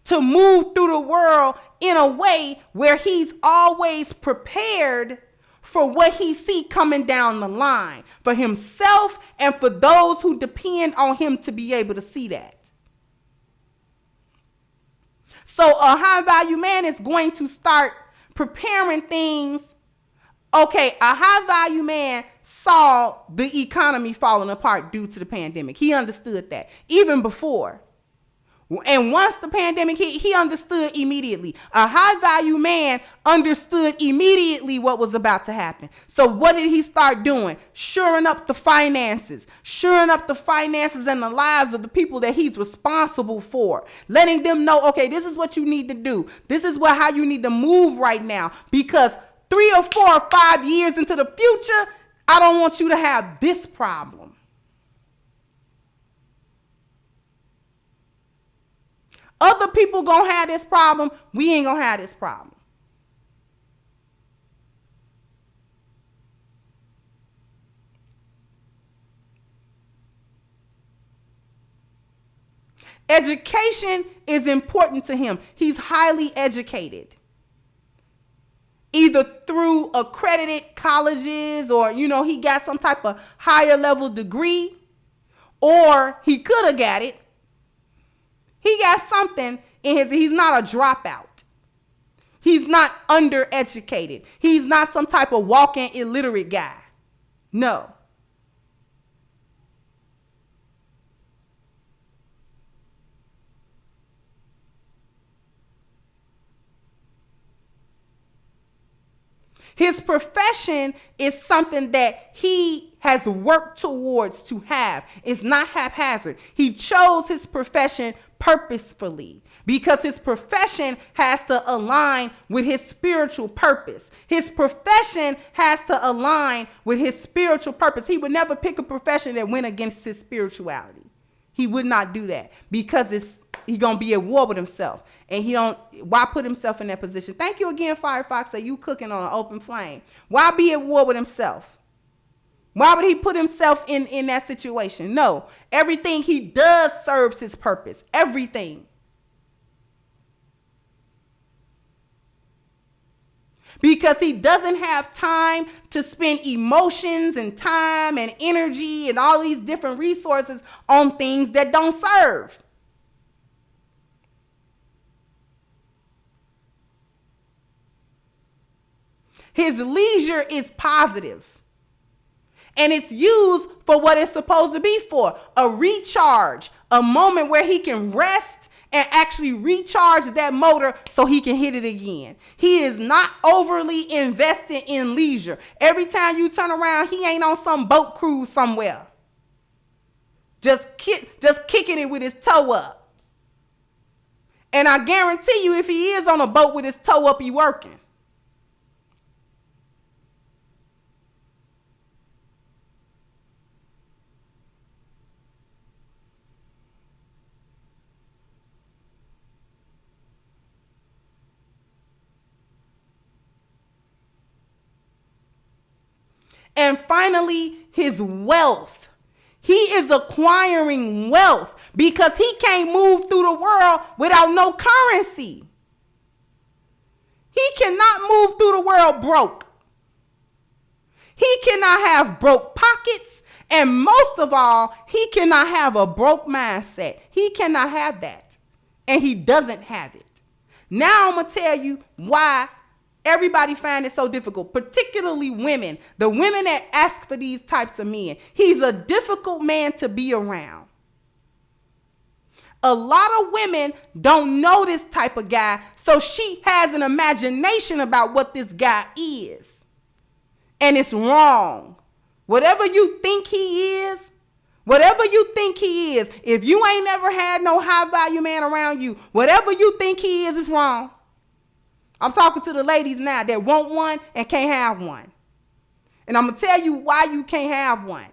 Speaker 2: to move through the world in a way where he's always prepared for what he see coming down the line for himself and for those who depend on him to be able to see that. So a high value man is going to start preparing things. Okay, a high value man saw the economy falling apart due to the pandemic. He understood that even before. And once the pandemic hit, he understood immediately. A high value man understood immediately what was about to happen. So what did he start doing? Shoring up the finances. Shoring up the finances and the lives of the people that he's responsible for. Letting them know, okay, this is what you need to do. This is how you need to move right now. Because 3 or 4 or 5 years into the future, I don't want you to have this problem. Other people gonna have this problem. We ain't gonna have this problem. Education is important to him. He's highly educated. Either through accredited colleges or, he got some type of higher level degree, or he could have got it. He got something in he's not a dropout. He's not undereducated. He's not some type of walking illiterate guy. No. His profession is something that he has worked towards to have. It's not haphazard. He chose his profession purposefully because his profession has to align with his spiritual purpose. His profession has to align with his spiritual purpose. He would never pick a profession that went against his spirituality. He would not do that because he gonna be at war with himself, and why put himself in that position? Thank you again, Firefox. That you cooking on an open flame. Why be at war with himself? Why would he put himself in that situation? No, everything he does serves his purpose. Everything. Because he doesn't have time to spend emotions and time and energy and all these different resources on things that don't serve. His leisure is positive. And it's used for what it's supposed to be for. A recharge. A moment where he can rest and actually recharge that motor so he can hit it again. He is not overly invested in leisure. Every time you turn around, he ain't on some boat cruise somewhere. Just kicking it with his toe up. And I guarantee you, if he is on a boat with his toe up, he working. And finally, his wealth. He is acquiring wealth because he can't move through the world without no currency. He cannot move through the world broke. He cannot have broke pockets. And most of all, he cannot have a broke mindset. He cannot have that. And he doesn't have it. Now I'm going to tell you why everybody find it so difficult, particularly women. The women that ask for these types of men. He's a difficult man to be around. A lot of women don't know this type of guy, so she has an imagination about what this guy is. And it's wrong. Whatever you think he is, if you ain't never had no high value man around you, whatever you think he is wrong. I'm talking to the ladies now that want one and can't have one. And I'm going to tell you why you can't have one.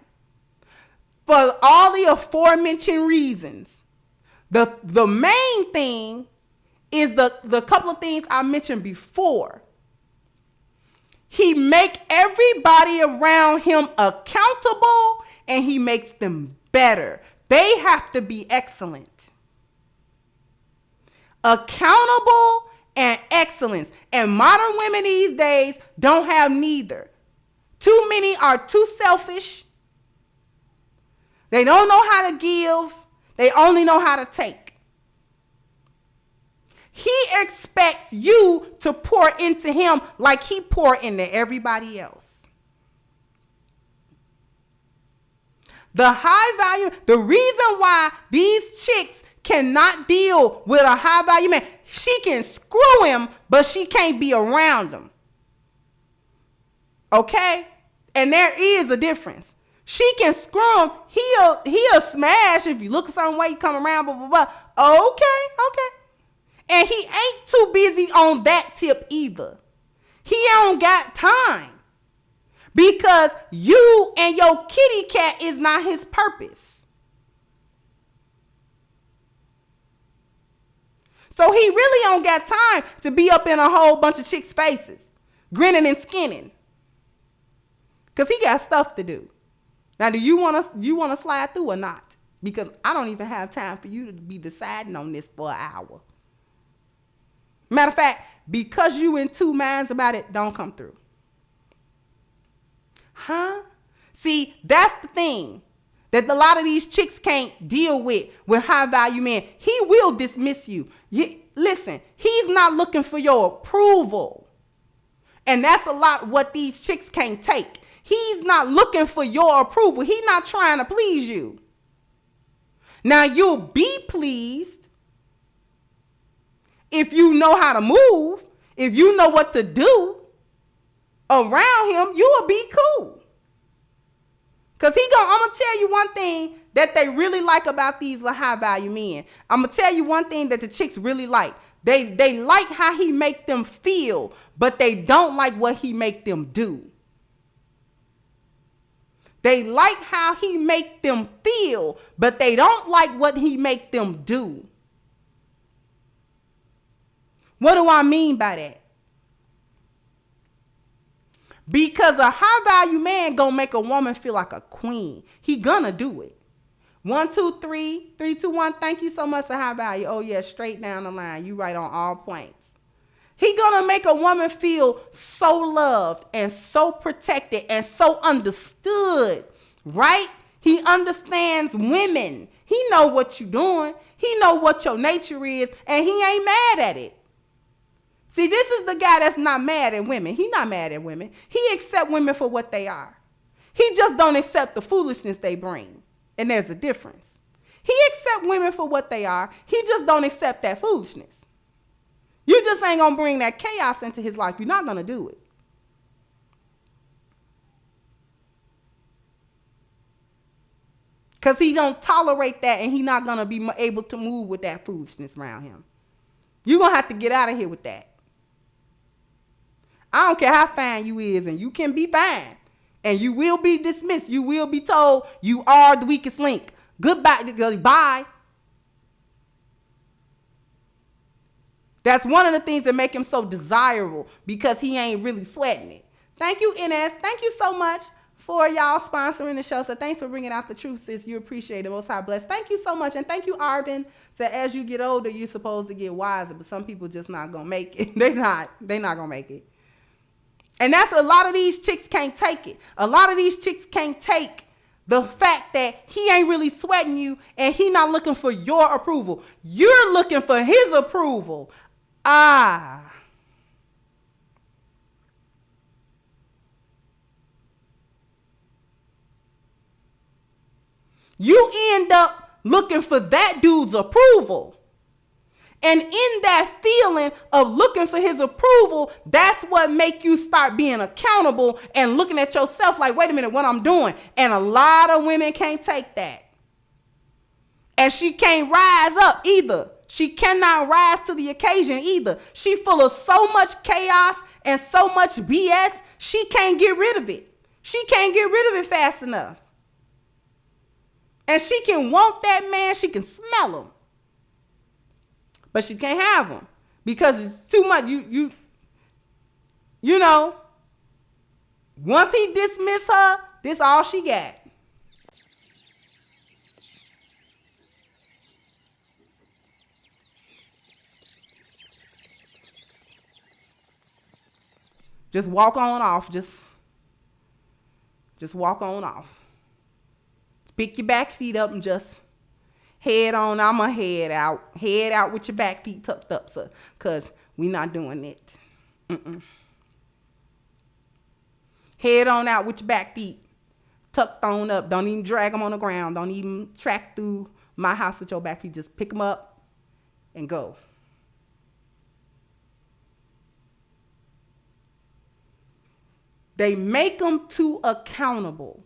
Speaker 2: For all the aforementioned reasons. The main thing is the couple of things I mentioned before. He make everybody around him accountable and he makes them better. They have to be excellent. Accountable and excellence. And modern women these days don't have neither. Too many are too selfish. They don't know how to give. They only know how to take. He expects you to pour into him like he poured into everybody else. The reason why these chicks cannot deal with a high value man, she can screw him, but she can't be around him. Okay? And there is a difference. She can screw him. He'll smash if you look a certain way, come around, blah, blah, blah. Okay. And he ain't too busy on that tip either. He don't got time. Because you and your kitty cat is not his purpose. So he really don't got time to be up in a whole bunch of chicks' faces, grinning and skinning. Because he got stuff to do. Now, do you want to slide through or not? Because I don't even have time for you to be deciding on this for an hour. Matter of fact, because you in two minds about it, don't come through. Huh? See, that's the thing that a lot of these chicks can't deal with high value men. He will dismiss you. Listen, he's not looking for your approval. And that's a lot what these chicks can't take. He's not looking for your approval. He's not trying to please you. Now, you'll be pleased if you know how to move, if you know what to do around him, you will be cool. Because I'm going to tell you one thing that they really like about these high value men. I'm going to tell you one thing that the chicks really like. They like how he make them feel, but they don't like what he make them do. They like how he make them feel, but they don't like what he make them do. What do I mean by that? Because a high value man gonna make a woman feel like a queen. He gonna do it. 1, 2, 3, 3, 2, 1. Thank you so much for high value. Oh yeah, straight down the line. You right on all points. He gonna make a woman feel so loved and so protected and so understood, right? He understands women. He know what you doing. He know what your nature is, and he ain't mad at it. See, this is the guy that's not mad at women. He not mad at women. He accept women for what they are. He just don't accept the foolishness they bring. And there's a difference. He accept women for what they are. He just don't accept that foolishness. You just ain't going to bring that chaos into his life. You're not going to do it. Because he don't tolerate that, and he not going to be able to move with that foolishness around him. You're going to have to get out of here with that. I don't care how fine you is, and you can be fine. And you will be dismissed. You will be told you are the weakest link. Goodbye. That's one of the things that make him so desirable, because he ain't really sweating it. Thank you, NS. Thank you so much for y'all sponsoring the show. So thanks for bringing out the truth, sis. You appreciate it. Most High bless. Thank you so much. And thank you, Arvin. So as you get older, you're supposed to get wiser, but some people just not going to make it. They're not going to make it. And that's a lot of these chicks can't take it. A lot of these chicks can't take the fact that he ain't really sweating you and he not looking for your approval. You're looking for his approval. You end up looking for that dude's approval. And in that feeling of looking for his approval, that's what make you start being accountable and looking at yourself like, wait a minute, what I'm doing. And a lot of women can't take that. And she can't rise up either. She cannot rise to the occasion either. She full of so much chaos and so much BS, she can't get rid of it. She can't get rid of it fast enough. And she can want that man, she can smell him. But she can't have him because it's too much. You know, once he dismiss her, this all she got. Just walk on off. Just walk on off. Pick your back feet up and just head on. I'ma head out. Head out with your back feet tucked up, sir. Because we not doing it. Head on out with your back feet tucked on up. Don't even drag them on the ground. Don't even track through my house with your back feet. Just pick them up and go. They make them too accountable.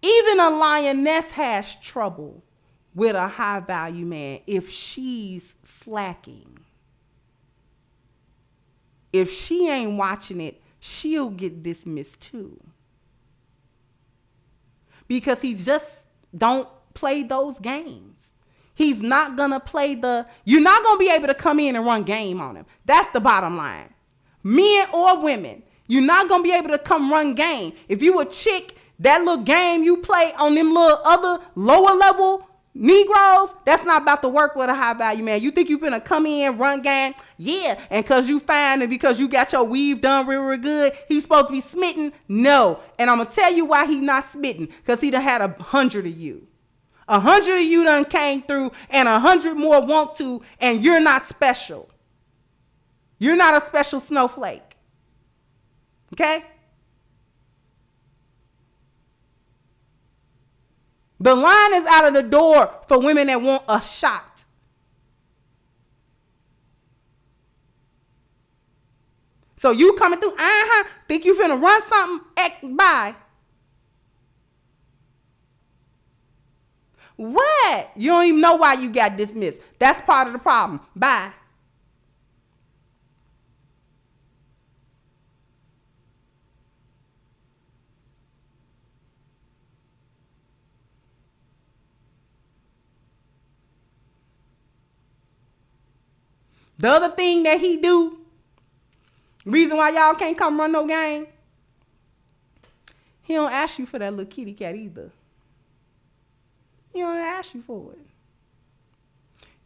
Speaker 2: Even a lioness has trouble with a high value man if she's slacking. If she ain't watching it, she'll get dismissed too. Because he just don't play those games. He's not going to play you're not going to be able to come in and run game on him. That's the bottom line. Men or women, you're not going to be able to come run game. If you a chick, that little game you play on them little other lower level Negroes, that's not about to work with a high value man. You think you finna come in, run game? Yeah, and because you fine and because you got your weave done real good, he's supposed to be smitten? No. And I'm going to tell you why he not smitten. Because he done had 100 of you. 100 of you done came through and 100 more want to, and you're not special. You're not a special snowflake. Okay? The line is out of the door for women that want a shot. So you coming through, think you finna run something, bye. What? You don't even know why you got dismissed. That's part of the problem. Bye. The other thing that he do, reason why y'all can't come run no game, he don't ask you for that little kitty cat either. He don't ask you for it.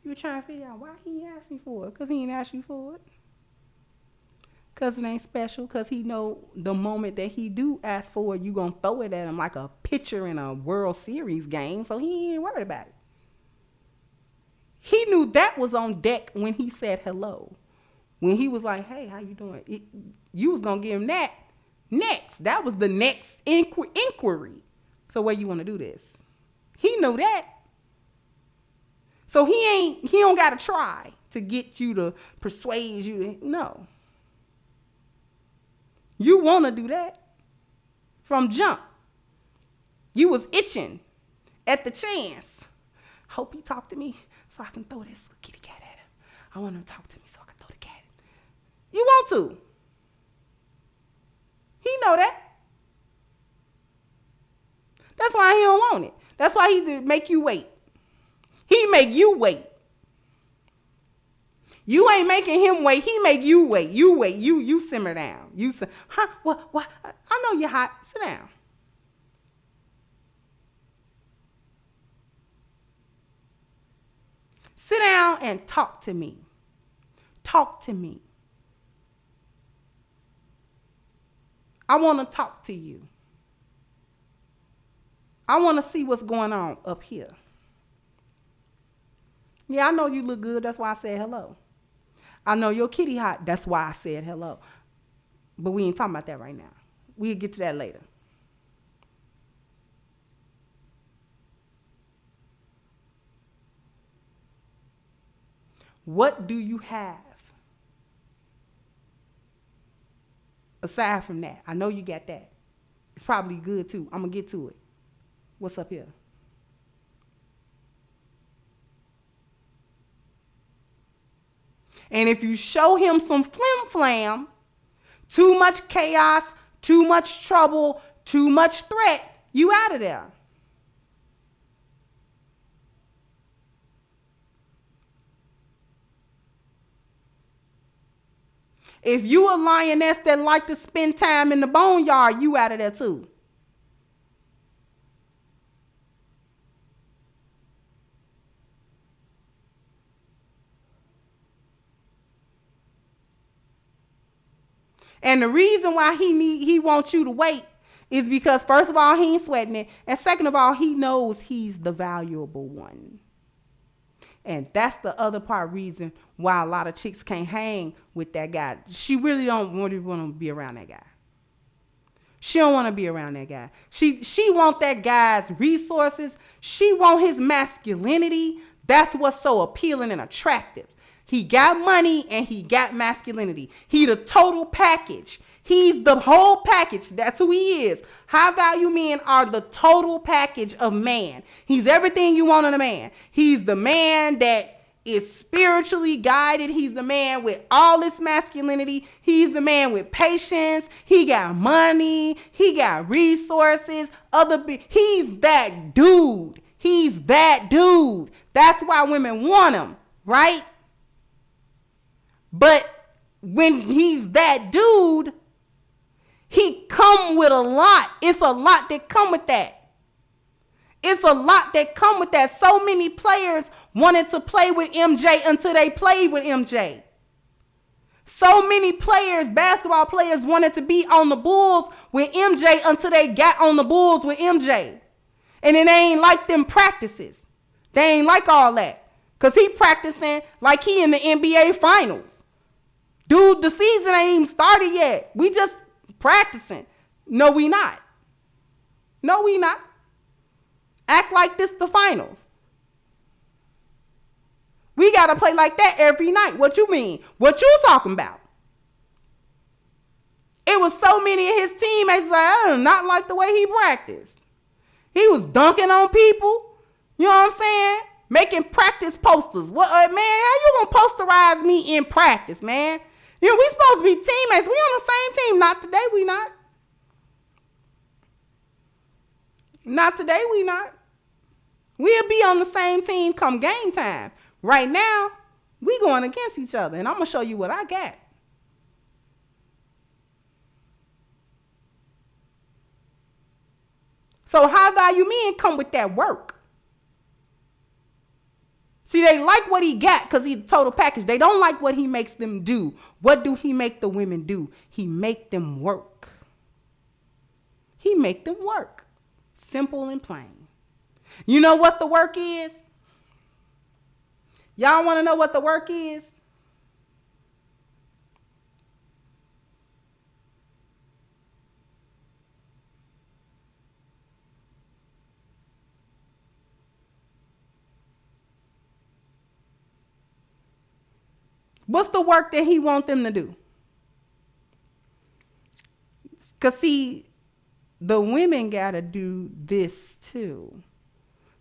Speaker 2: You were trying to figure out why he ain't ask me for it. Because he ain't ask you for it. Because it ain't special. Because he know the moment that he do ask for it, you going to throw it at him like a pitcher in a World Series game. So he ain't worried about it. He knew that was on deck when he said hello. When he was like, hey, how you doing? You was going to give him that next. That was the next inquiry. So where you want to do this? He knew that. So he don't got to try to get you to persuade you. No. You want to do that from jump. You was itching at the chance. Hope he talk to me so I can throw this kitty cat at him. I want him to talk to me so I can throw the cat. You want to. He know that. That's why he don't want it. That's why he make you wait. He make you wait. You ain't making him wait. He make you wait. You wait. You simmer down. You say, huh? What? I know you're hot. Sit down. Sit down and talk to me. Talk to me. I want to talk to you. I want to see what's going on up here. Yeah, I know you look good. That's why I said hello. I know your kitty hot. That's why I said hello. But we ain't talking about that right now. We'll get to that later. What do you have? Aside from that, I know you got that. It's probably good too. I'm going to get to it. What's up here? And if you show him some flim flam, too much chaos, too much trouble, too much threat, you out of there. If you a lioness that like to spend time in the boneyard, you out of there too. And the reason why he wants you to wait is because, first of all, he ain't sweating it. And second of all, he knows he's the valuable one. And that's the other part reason why a lot of chicks can't hang with that guy. She really don't want to be around that guy. She don't want to be around that guy. She want that guy's resources. She want his masculinity. That's what's so appealing and attractive. He got money and he got masculinity. He the total package. He's the whole package. That's who he is. High value men are the total package of man. He's everything you want in a man. He's the man that is spiritually guided. He's the man with all this masculinity. He's the man with patience. He got money. He got resources. He's that dude. He's that dude. That's why women want him, right? But when he's that dude, he come with a lot. It's a lot that come with that. It's a lot that come with that. So many players wanted to play with MJ until they played with MJ. So many players, basketball players, wanted to be on the Bulls with MJ until they got on the Bulls with MJ. And it ain't like them practices. They ain't like all that. Because he practicing like he in the NBA finals. Dude, the season ain't even started yet. We just practicing. No, we not. No, we not. Act like this the finals. We got to play like that every night. What you mean? What you talking about? It was so many of his teammates like, I do not like the way he practiced. He was dunking on people. You know what I'm saying? Making practice posters. What, man, how you gonna posterize me in practice, man? You know, we supposed to be teammates. We on the same team. Not today, we not. Not today, we not. We'll be on the same team come game time. Right now, We going against each other, and I'm going to show you what I got. So high value men come with that work. See, they like what he got because he's the total package. They don't like what he makes them do. What do he make the women do? He make them work. He make them work. Simple and plain. You know what the work is? Y'all want to know what the work is? What's the work that he want them to do? Because see, the women got to do this too.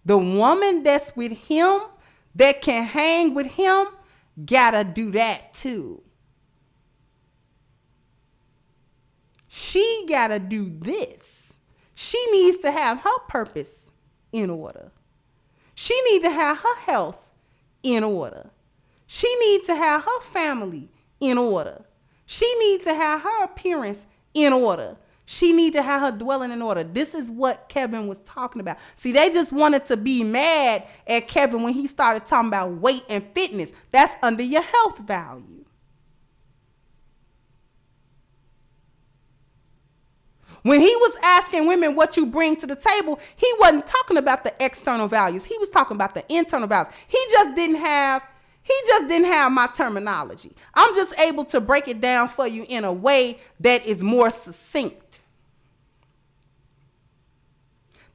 Speaker 2: The woman that's with him, that can hang with him, got to do that too. She got to do this. She needs to have her purpose in order. She needs to have her health in order. She needs to have her family in order. She needs to have her appearance in order. She needs to have her dwelling in order. This is what Kevin was talking about. See, they just wanted to be mad at Kevin when he started talking about weight and fitness. That's under your health value. When he was asking women what you bring to the table, he wasn't talking about the external values. He was talking about the internal values. He just didn't have my terminology. I'm just able to break it down for you in a way that is more succinct.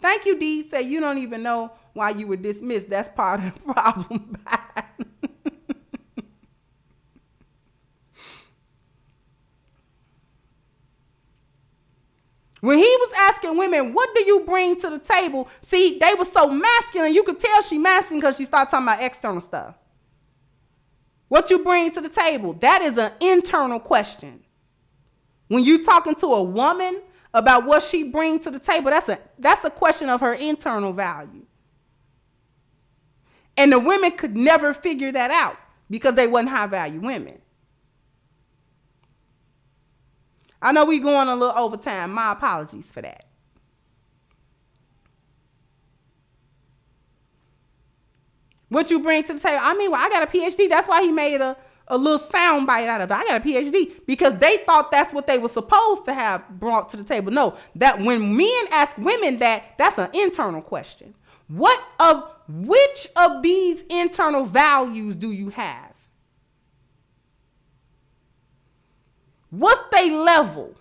Speaker 2: Thank you, Dee. Say you don't even know why you were dismissed. That's part of the problem. When he was asking women, what do you bring to the table? See, they were so masculine. You could tell she masculine because she started talking about external stuff. What you bring to the table, that is an internal question. When you talking to a woman about what she brings to the table, that's a question of her internal value. And the women could never figure that out because they wasn't high value women. I know we going a little overtime. My apologies for that. What you bring to the table? I mean, well, I got a PhD. That's why he made a little sound bite out of it. I got a PhD because they thought that's what they were supposed to have brought to the table. No, that when men ask women that's an internal question. Which of these internal values do you have? What's they level?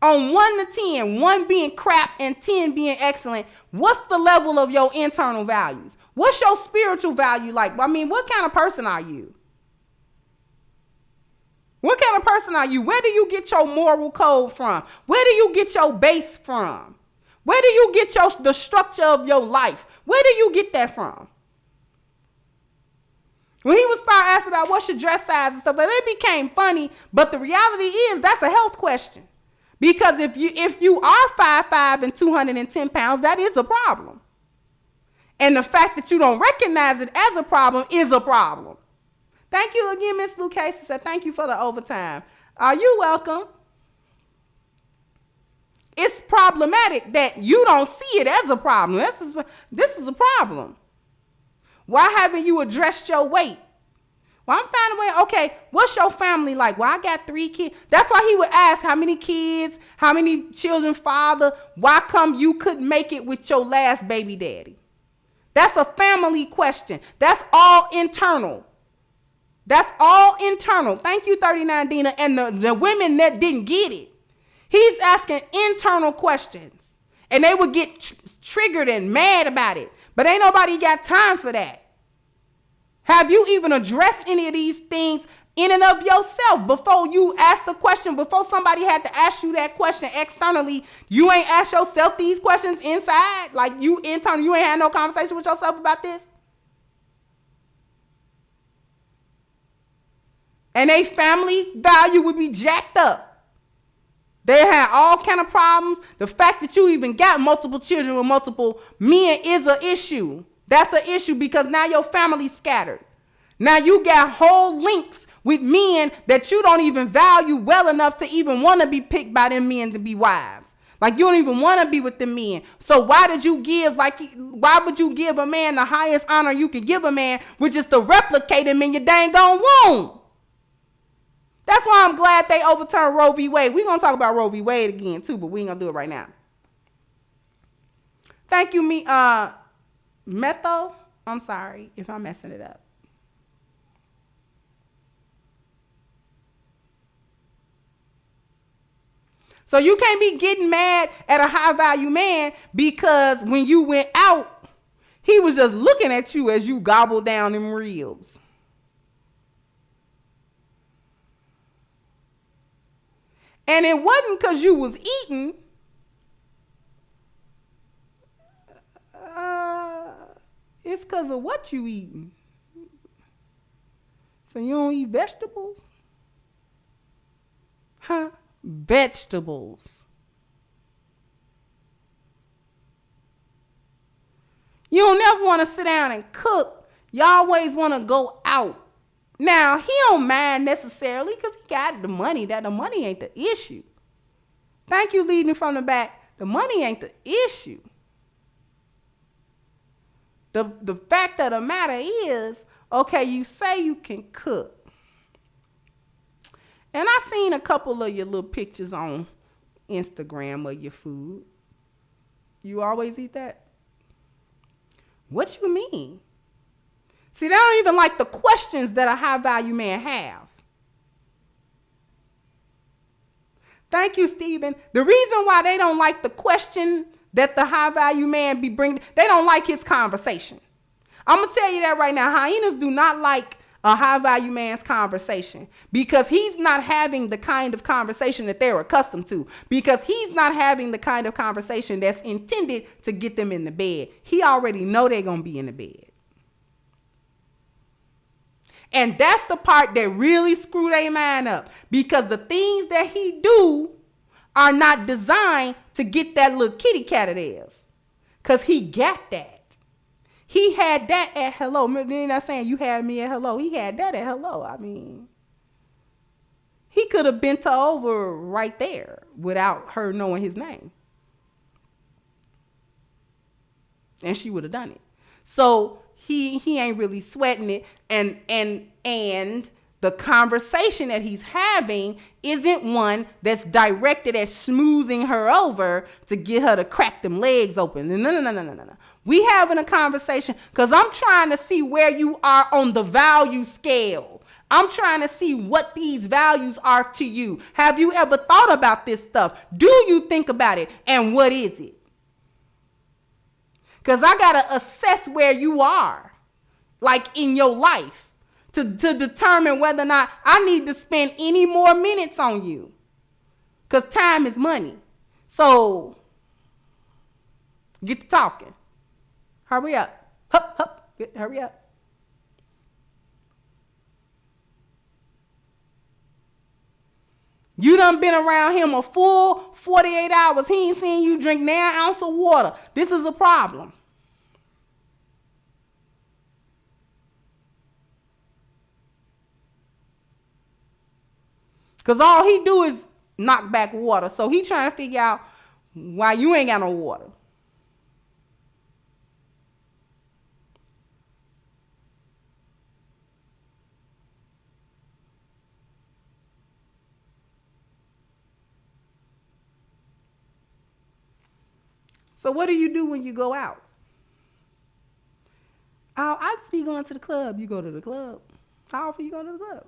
Speaker 2: On 1 to 10, 1 being crap and 10 being excellent, what's the level of your internal values? What's your spiritual value like? I mean, what kind of person are you? What kind of person are you? Where do you get your moral code from? Where do you get your base from? Where do you get the structure of your life? Where do you get that from? When he would start asking about what's your dress size and stuff, it became funny. But the reality is that's a health question. Because if you are 5'5" and 210 pounds, that is a problem. And the fact that you don't recognize it as a problem is a problem. Thank you again, Miss Lucas. Said thank you for the overtime. Are you welcome? It's problematic that you don't see it as a problem. This is a problem. Why haven't you addressed your weight? Well, I'm finding a way. Okay, what's your family like? Well, I got 3 kids. That's why he would ask how many kids, how many children, father. Why come you couldn't make it with your last baby daddy? That's a family question. That's all internal. That's all internal. Thank you, 39 Dina. And the women that didn't get it. He's asking internal questions. And they would get triggered and mad about it. But ain't nobody got time for that. Have you even addressed any of these things in and of yourself before you ask the question? Before somebody had to ask you that question externally, you ain't asked yourself these questions inside? Like you internally, you ain't had no conversation with yourself about this? And a family value would be jacked up. They had all kind of problems. The fact that you even got multiple children with multiple men is an issue. That's an issue because now your family's scattered. Now you got whole links with men that you don't even value well enough to even want to be picked by them men to be wives. Like you don't even want to be with the men. So why would you give a man the highest honor you could give a man, which is to replicate him in your dang on womb? That's why I'm glad they overturned Roe v. Wade. We're going to talk about Roe v. Wade again too, but we ain't going to do it right now. Thank you, Metho. I'm sorry if I'm messing it up. So you can't be getting mad at a high value man because when you went out, he was just looking at you as you gobbled down them ribs. And it wasn't because you was eating. It's because of what you eating. So you don't eat vegetables? Huh? Vegetables. You don't never want to sit down and cook. You always want to go out. Now, he don't mind necessarily because he got the money. That the money ain't the issue. Thank you, leading from the back. The money ain't the issue. The fact of the matter is, okay, you say you can cook. And I seen a couple of your little pictures on Instagram of your food. You always eat that? What you mean? See, they don't even like the questions that a high value man have. Thank you, Stephen. The reason why they don't like the question that the high value man be bringing, they don't like his conversation. I'm going to tell you that right now. Hyenas do not like a high value man's conversation because he's not having the kind of conversation that they're accustomed to, because he's not having the kind of conversation that's intended to get them in the bed. He already know they're going to be in the bed. And that's the part that really screw their mind up, because the things that he do are not designed to get that little kitty cat of theirs, because he got that. He had that at hello. They're not saying you had me at hello. He had that at hello. I mean, he could have bent her over right there without her knowing his name. And she would have done it. So he ain't really sweating it. And the conversation that he's having isn't one that's directed at schmoozing her over to get her to crack them legs open. No. We having a conversation because I'm trying to see where you are on the value scale. I'm trying to see what these values are to you. Have you ever thought about this stuff? Do you think about it? And what is it? Because I got to assess where you are, like in your life, to determine whether or not I need to spend any more minutes on you. Because time is money. So get to talking. Hurry up. Hup. Hurry up. You done been around him a full 48 hours. He ain't seen you drink an ounce of water. This is a problem. Because all he do is knock back water. So he trying to figure out why you ain't got no water. So what do you do when you go out? Oh, I just be going to the club. You go to the club. How often you go to the club?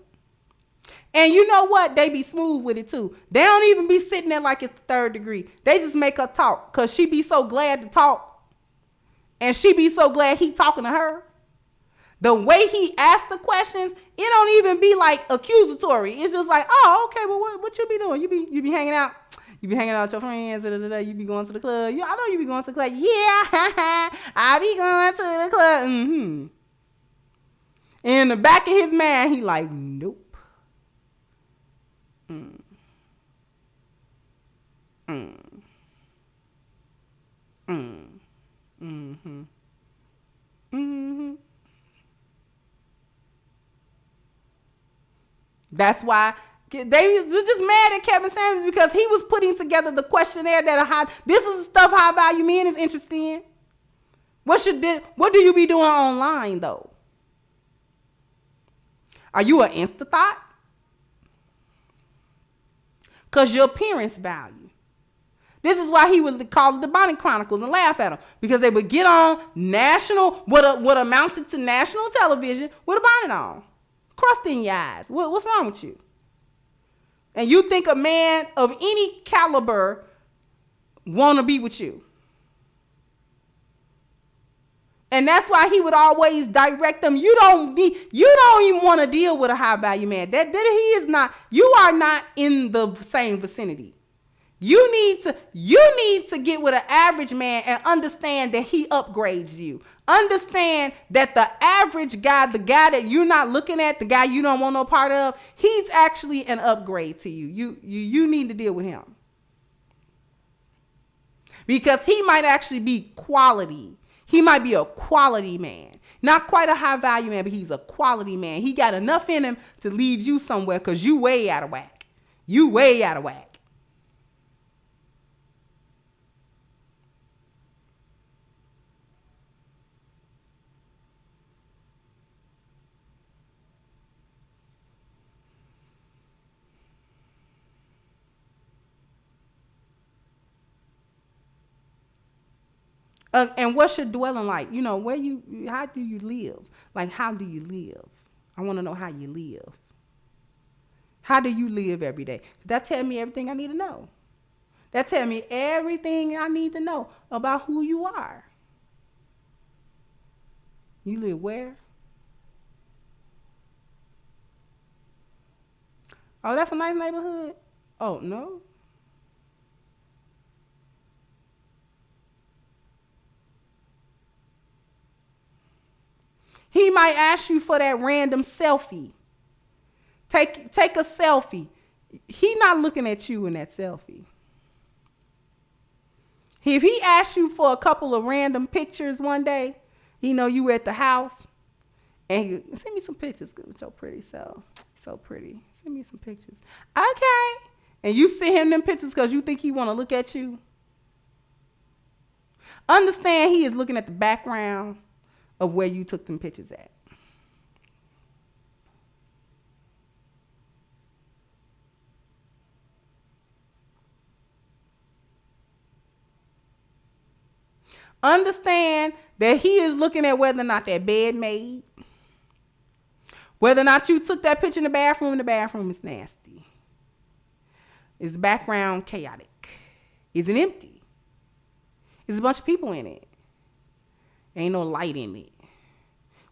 Speaker 2: And you know what? They be smooth with it too. They don't even be sitting there like it's the third degree. They just make her talk because she be so glad to talk. And she be so glad he talking to her. The way he asks the questions, it don't even be like accusatory. It's just like, oh, okay, well, what you be doing? You be hanging out. You be hanging out with your friends, you be going to the club. I know you be going to the club. Yeah, I be going to the club. Mm-hmm. In the back of his mind, he like, nope. Mm. Mm-hmm. That's why they were just mad at Kevin Samuels, because he was putting together the questionnaire that this is the stuff high value men is interested in. What do you be doing online though? Are you an Insta thought? Because your appearance value. This is why he would call it the Bonnet Chronicles and laugh at them, because they would get on what amounted to national television with a bonnet on, crust in your eyes. What's wrong with you? And you think a man of any caliber want to be with you? And that's why he would always direct them. You don't even want to deal with a high value man. That he is not. You are not in the same vicinity. You need to get with an average man and understand that he upgrades you. Understand that the average guy, the guy that you're not looking at, the guy you don't want no part of, he's actually an upgrade to you. You need to deal with him. Because he might actually be quality. He might be a quality man. Not quite a high value man, but he's a quality man. He got enough in him to lead you somewhere, because you way out of whack. You way out of whack. And what's your dwelling like? You know, how do you live? Like, how do you live? I want to know how you live. How do you live every day? That tell me everything I need to know. That tell me everything I need to know about who you are. You live where? Oh, that's a nice neighborhood. Oh, no. He might ask you for that random selfie. Take a selfie. He not looking at you in that selfie. If he asks you for a couple of random pictures one day, you know you at the house, and he, send me some pictures with your pretty self. So pretty. Send me some pictures. Okay. And you send him them pictures because you think he want to look at you. Understand he is looking at the background of where you took them pictures at. Understand that he is looking at whether or not that bed made, whether or not you took that picture in the bathroom and the bathroom is nasty. Is the background chaotic? Is it empty? Is a bunch of people in it? Ain't no light in it.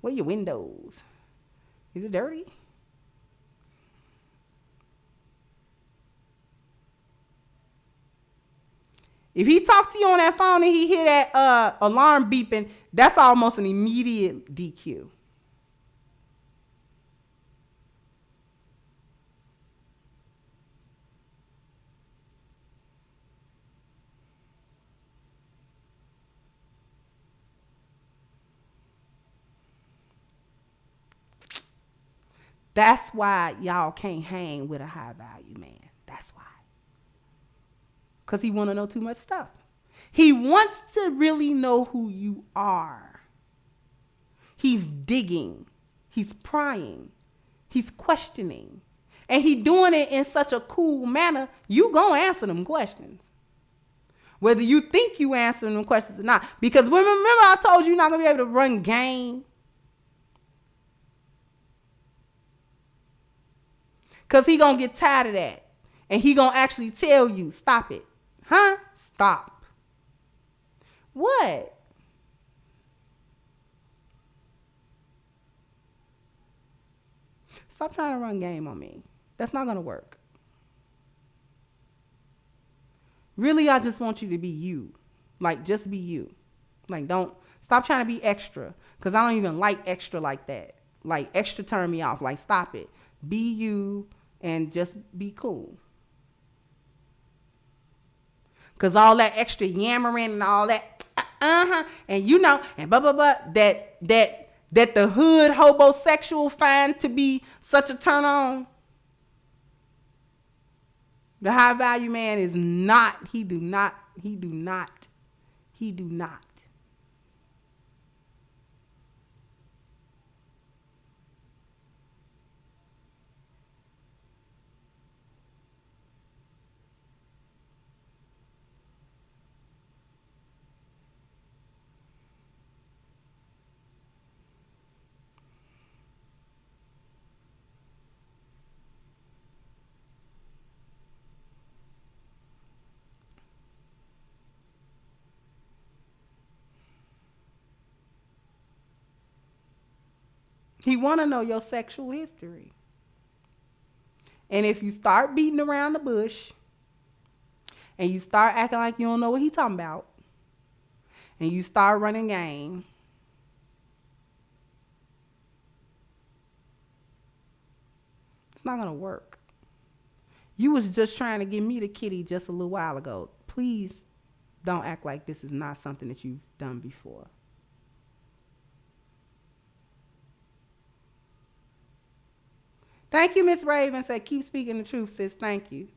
Speaker 2: Where are your windows? Is it dirty? If he talk to you on that phone and he hear that alarm beeping, that's almost an immediate DQ. That's why y'all can't hang with a high value man. That's why. Because he want to know too much stuff. He wants to really know who you are. He's digging. He's prying. He's questioning. And he doing it in such a cool manner, you gonna answer them questions. Whether you think you answering them questions or not. Because remember I told you you're not going to be able to run game. Because he going to get tired of that. And he going to actually tell you, stop it. Huh? Stop. What? Stop trying to run game on me. That's not going to work. Really, I just want you to be you. Like, just be you. Like, don't, stop trying to be extra. Because I don't even like extra like that. Like, extra turn me off. Like, stop it. Be you and just be cool. Because all that extra yammering and all that, and you know, and blah, blah, blah, that the hood homosexual find to be such a turn on. The high value man is not, he do not. He want to know your sexual history. And if you start beating around the bush and you start acting like you don't know what he talking about and you start running game, it's not going to work. You was just trying to give me the kitty just a little while ago. Please don't act like this is not something that you've done before. Thank you, Miss Raven. Said, keep speaking the truth, sis. Thank you.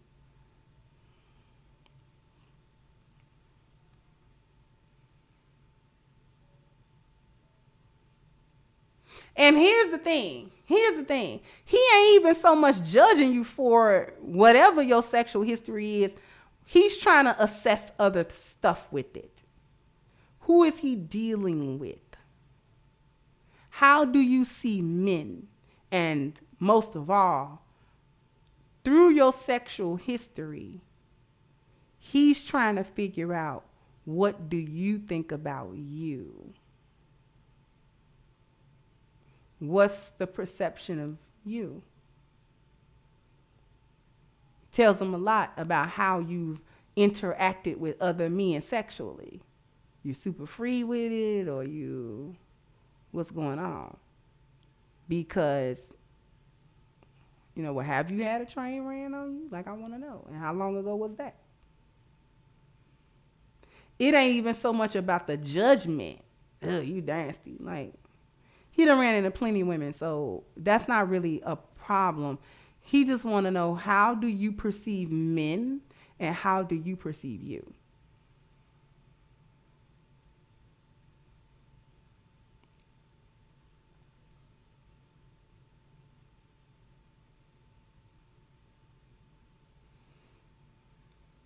Speaker 2: And here's the thing. He ain't even so much judging you for whatever your sexual history is. He's trying to assess other stuff with it. Who is he dealing with? How do you see men? And most of all, through your sexual history, he's trying to figure out, what do you think about you? What's the perception of you? It tells him a lot about how you've interacted with other men sexually. You're super free with it, or what's going on? Because, have you had a train ran on you? Like, I want to know. And how long ago was that? It ain't even so much about the judgment. Ugh, you nasty. Like, he done ran into plenty of women, so that's not really a problem. He just want to know, how do you perceive men and how do you perceive you?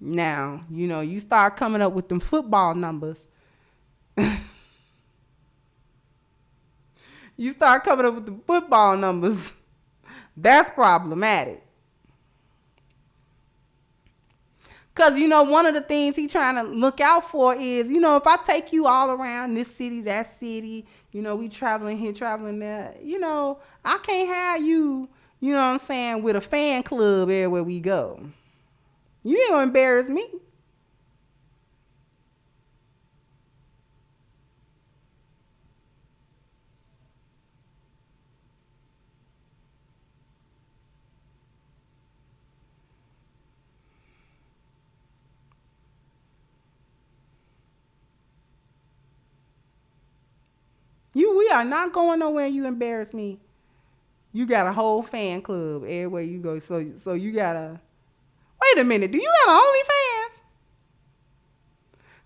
Speaker 2: Now, you start coming up with them football numbers. You start coming up with the football numbers. That's problematic. Because, one of the things he's trying to look out for is, if I take you all around this city, that city, we traveling here, traveling there, I can't have you, with a fan club everywhere we go. You ain't gonna embarrass me. We are not going nowhere. You embarrass me. You got a whole fan club everywhere you go. So you gotta. Wait a minute. Do you got an OnlyFans?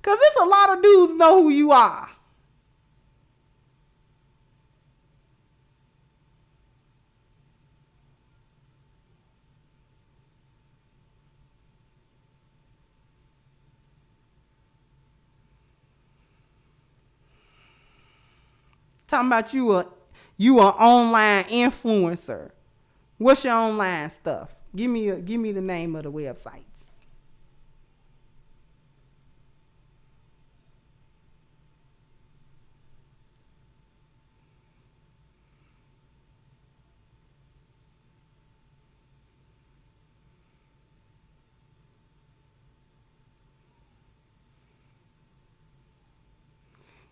Speaker 2: Cause there's a lot of dudes know who you are. Talking about you an online influencer. What's your online stuff? Give me the name of the websites.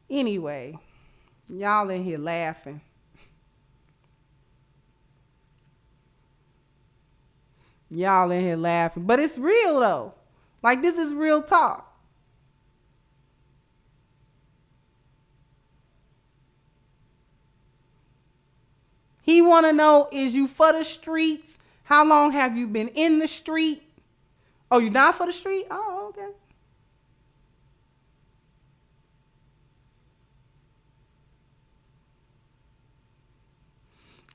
Speaker 2: Anyway, y'all in here laughing. Y'all in here laughing. But it's real though. Like, this is real talk. He want to know, is you for the streets? How long have you been in the street? Oh, you not for the street? Oh, okay.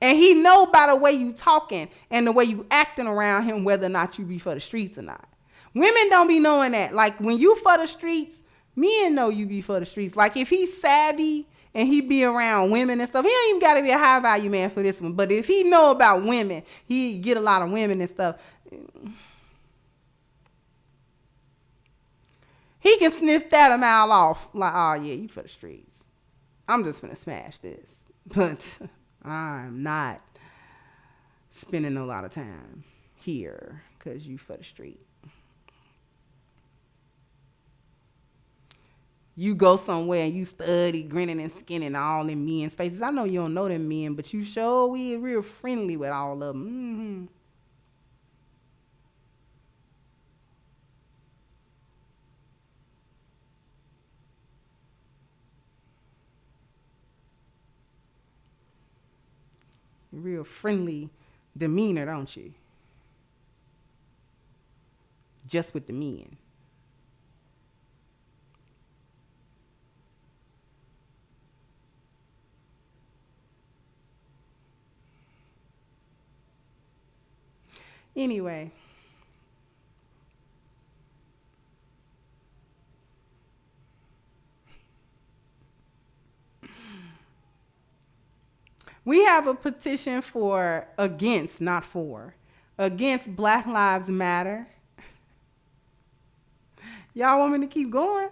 Speaker 2: And he know by the way you talking and the way you acting around him whether or not you be for the streets or not. Women don't be knowing that. Like when you for the streets, men know you be for the streets. Like if he's savvy and he be around women and stuff, he ain't even got to be a high value man for this one. But if he know about women, he get a lot of women and stuff. He can sniff that a mile off. Like, oh yeah, you for the streets. I'm just finna smash this. But I'm not spending a lot of time here because you for the street. You go somewhere and you study grinning and skinning all in men's faces. I know you don't know them men, but you sure we real friendly with all of them. Real friendly demeanor, don't you? Just with the men. Anyway. We have a petition for against, not for, against Black Lives Matter. Y'all want me to keep going?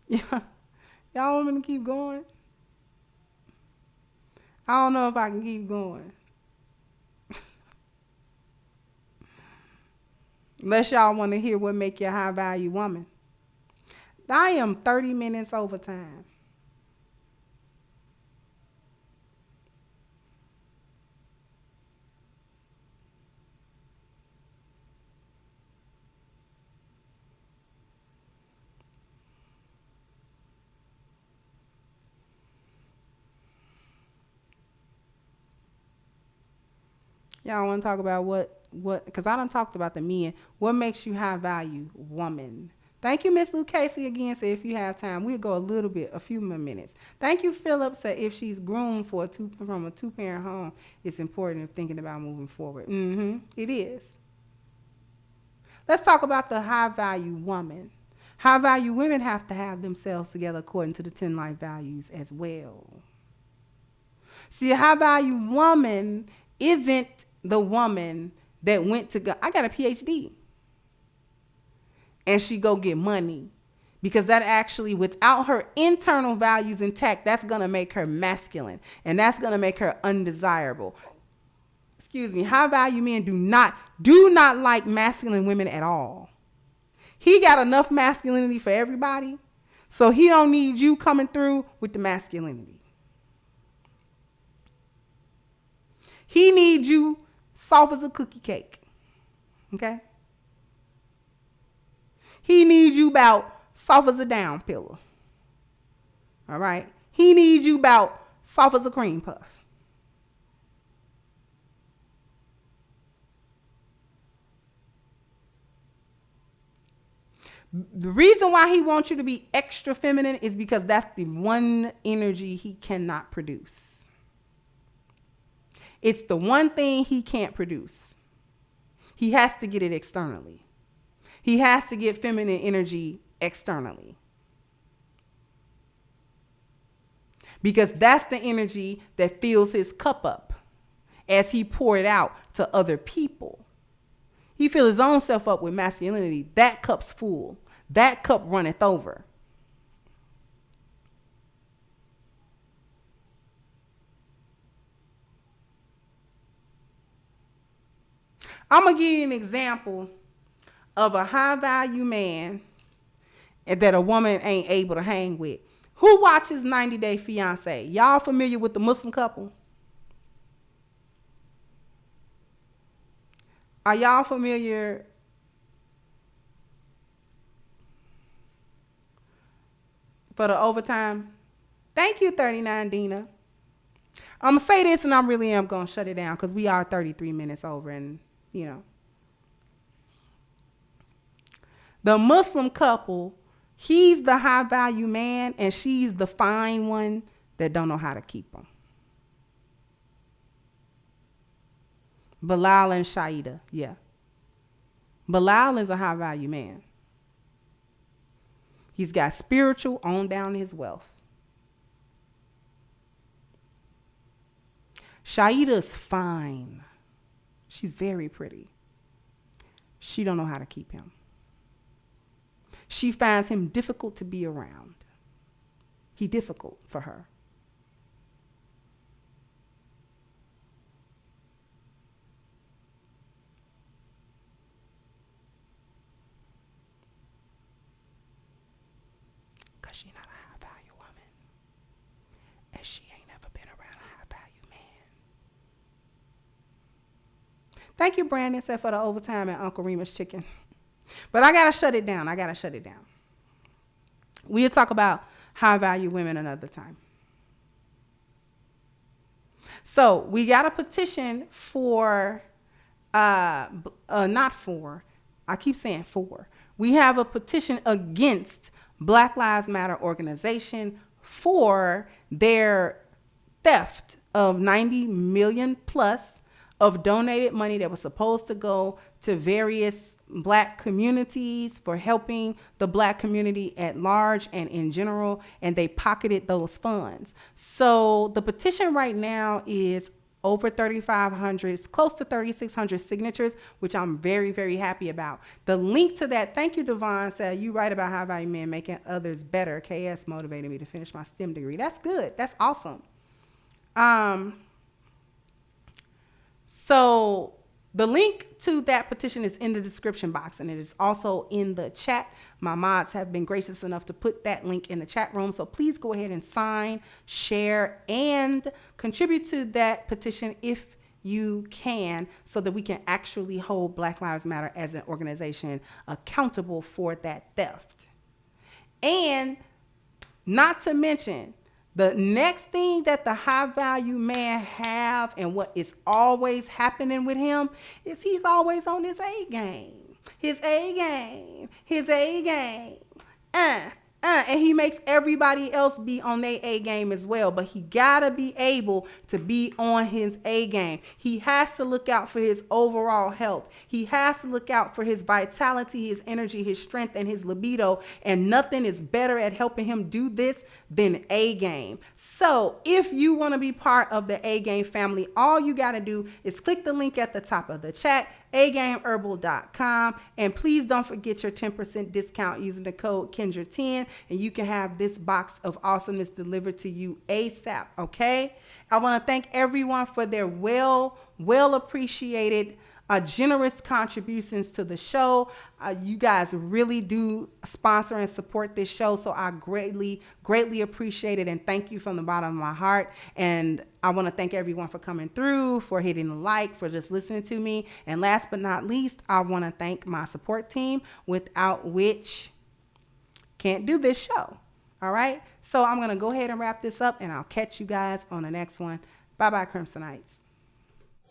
Speaker 2: Yeah. Y'all want me to keep going? I don't know if I can keep going. Unless y'all want to hear what make you a high value woman. I am 30 minutes over time. Y'all want to talk about what, because I done talked about the men. What makes you high value woman? Thank you, Miss Lou Casey again. So if you have time, we'll go a few more minutes. Thank you, Philip. Said if she's groomed from a two-parent home, it's important if thinking about moving forward. It is. Let's talk about the high value woman. High value women have to have themselves together according to the 10 life values as well. See, a high value woman isn't the woman that went to go, I got a PhD. And she go get money. Because that actually, without her internal values intact, that's going to make her masculine. And that's going to make her undesirable. Excuse me. High value men do not like masculine women at all. He got enough masculinity for everybody. So he don't need you coming through with the masculinity. He needs you soft as a cookie cake. Okay? He needs you about soft as a down pillow. All right? He needs you about soft as a cream puff. The reason why he wants you to be extra feminine is because that's the one energy he cannot produce. It's the one thing he can't produce. He has to get it externally. He has to get feminine energy externally. Because that's the energy that fills his cup up as he pour it out to other people. He fills his own self up with masculinity. That cup's full. That cup runneth over. I'm going to give you an example of a high value man that a woman ain't able to hang with. Who watches 90 Day Fiance? Y'all familiar with the Muslim couple? Are y'all familiar? For the overtime? Thank you, 39 Dina. I'm going to say this and I really am going to shut it down because we are 33 minutes over and, you know. The Muslim couple, he's the high value man and she's the fine one that don't know how to keep him. Bilal and Shaida, yeah. Bilal is a high value man. He's got spiritual on down his wealth. Shaida's fine. She's very pretty. She don't know how to keep him. She finds him difficult to be around. He difficult for her. Because she's not a high value woman. And she ain't never been around a high value man. Thank you, Brandon, said for the overtime at Uncle Remus Chicken. But I got to shut it down. We'll talk about high value women another time. So we got a petition for, not for, I keep saying for. We have a petition against Black Lives Matter organization for their theft of 90 million plus of donated money that was supposed to go to various Black communities for helping the Black community at large and in general, and they pocketed those funds. So the petition right now is over 3,500, it's close to 3,600 signatures, which I'm very, very happy about. The link to that, thank you, Devon, said, you write about high value men making others better. KS motivated me to finish my STEM degree. That's good. That's awesome. So the link to that petition is in the description box and it is also in the chat. My mods have been gracious enough to put that link in the chat room. So please go ahead and sign, share, and contribute to that petition if you can, so that we can actually hold Black Lives Matter as an organization accountable for that theft. And not to mention, the next thing that the high value man have and what is always happening with him is he's always on his A game. His A game. His A game. And he makes everybody else be on their A game as well. But he gotta be able to be on his A game. He has to look out for his overall health. He has to look out for his vitality, his energy, his strength, and his libido. And nothing is better at helping him do this than A game. So if you want to be part of the A game family, all you gotta do is click the link at the top of the chat, agameherbal.com, and please don't forget your 10% discount using the code Kendra10, and you can have this box of awesomeness delivered to you ASAP. Okay, I want to thank everyone for their well appreciated generous contributions to the show. You guys really do sponsor and support this show, so I greatly appreciate it and thank you from the bottom of my heart. And I want to thank everyone for coming through, for hitting the like, for just listening to me. And last but not least, I want to thank my support team, without which can't do this show. All right, so I'm going to go ahead and wrap this up, and I'll catch you guys on the next one. Bye-bye, Crimsonites.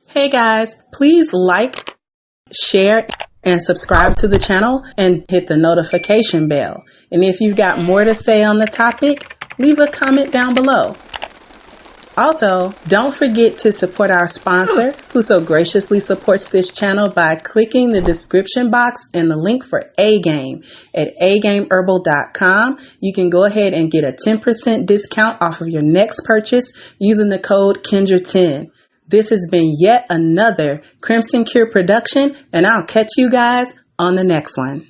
Speaker 2: Hey guys, please like, share, and subscribe to the channel and hit the notification bell. And if you've got more to say on the topic, leave a comment down below. Also, don't forget to support our sponsor, who so graciously supports this channel by clicking the description box and the link for A-Game at agameherbal.com. You can go ahead and get a 10% discount off of your next purchase using the code Kendra10. This has been yet another Crimson Cure production, and I'll catch you guys on the next one.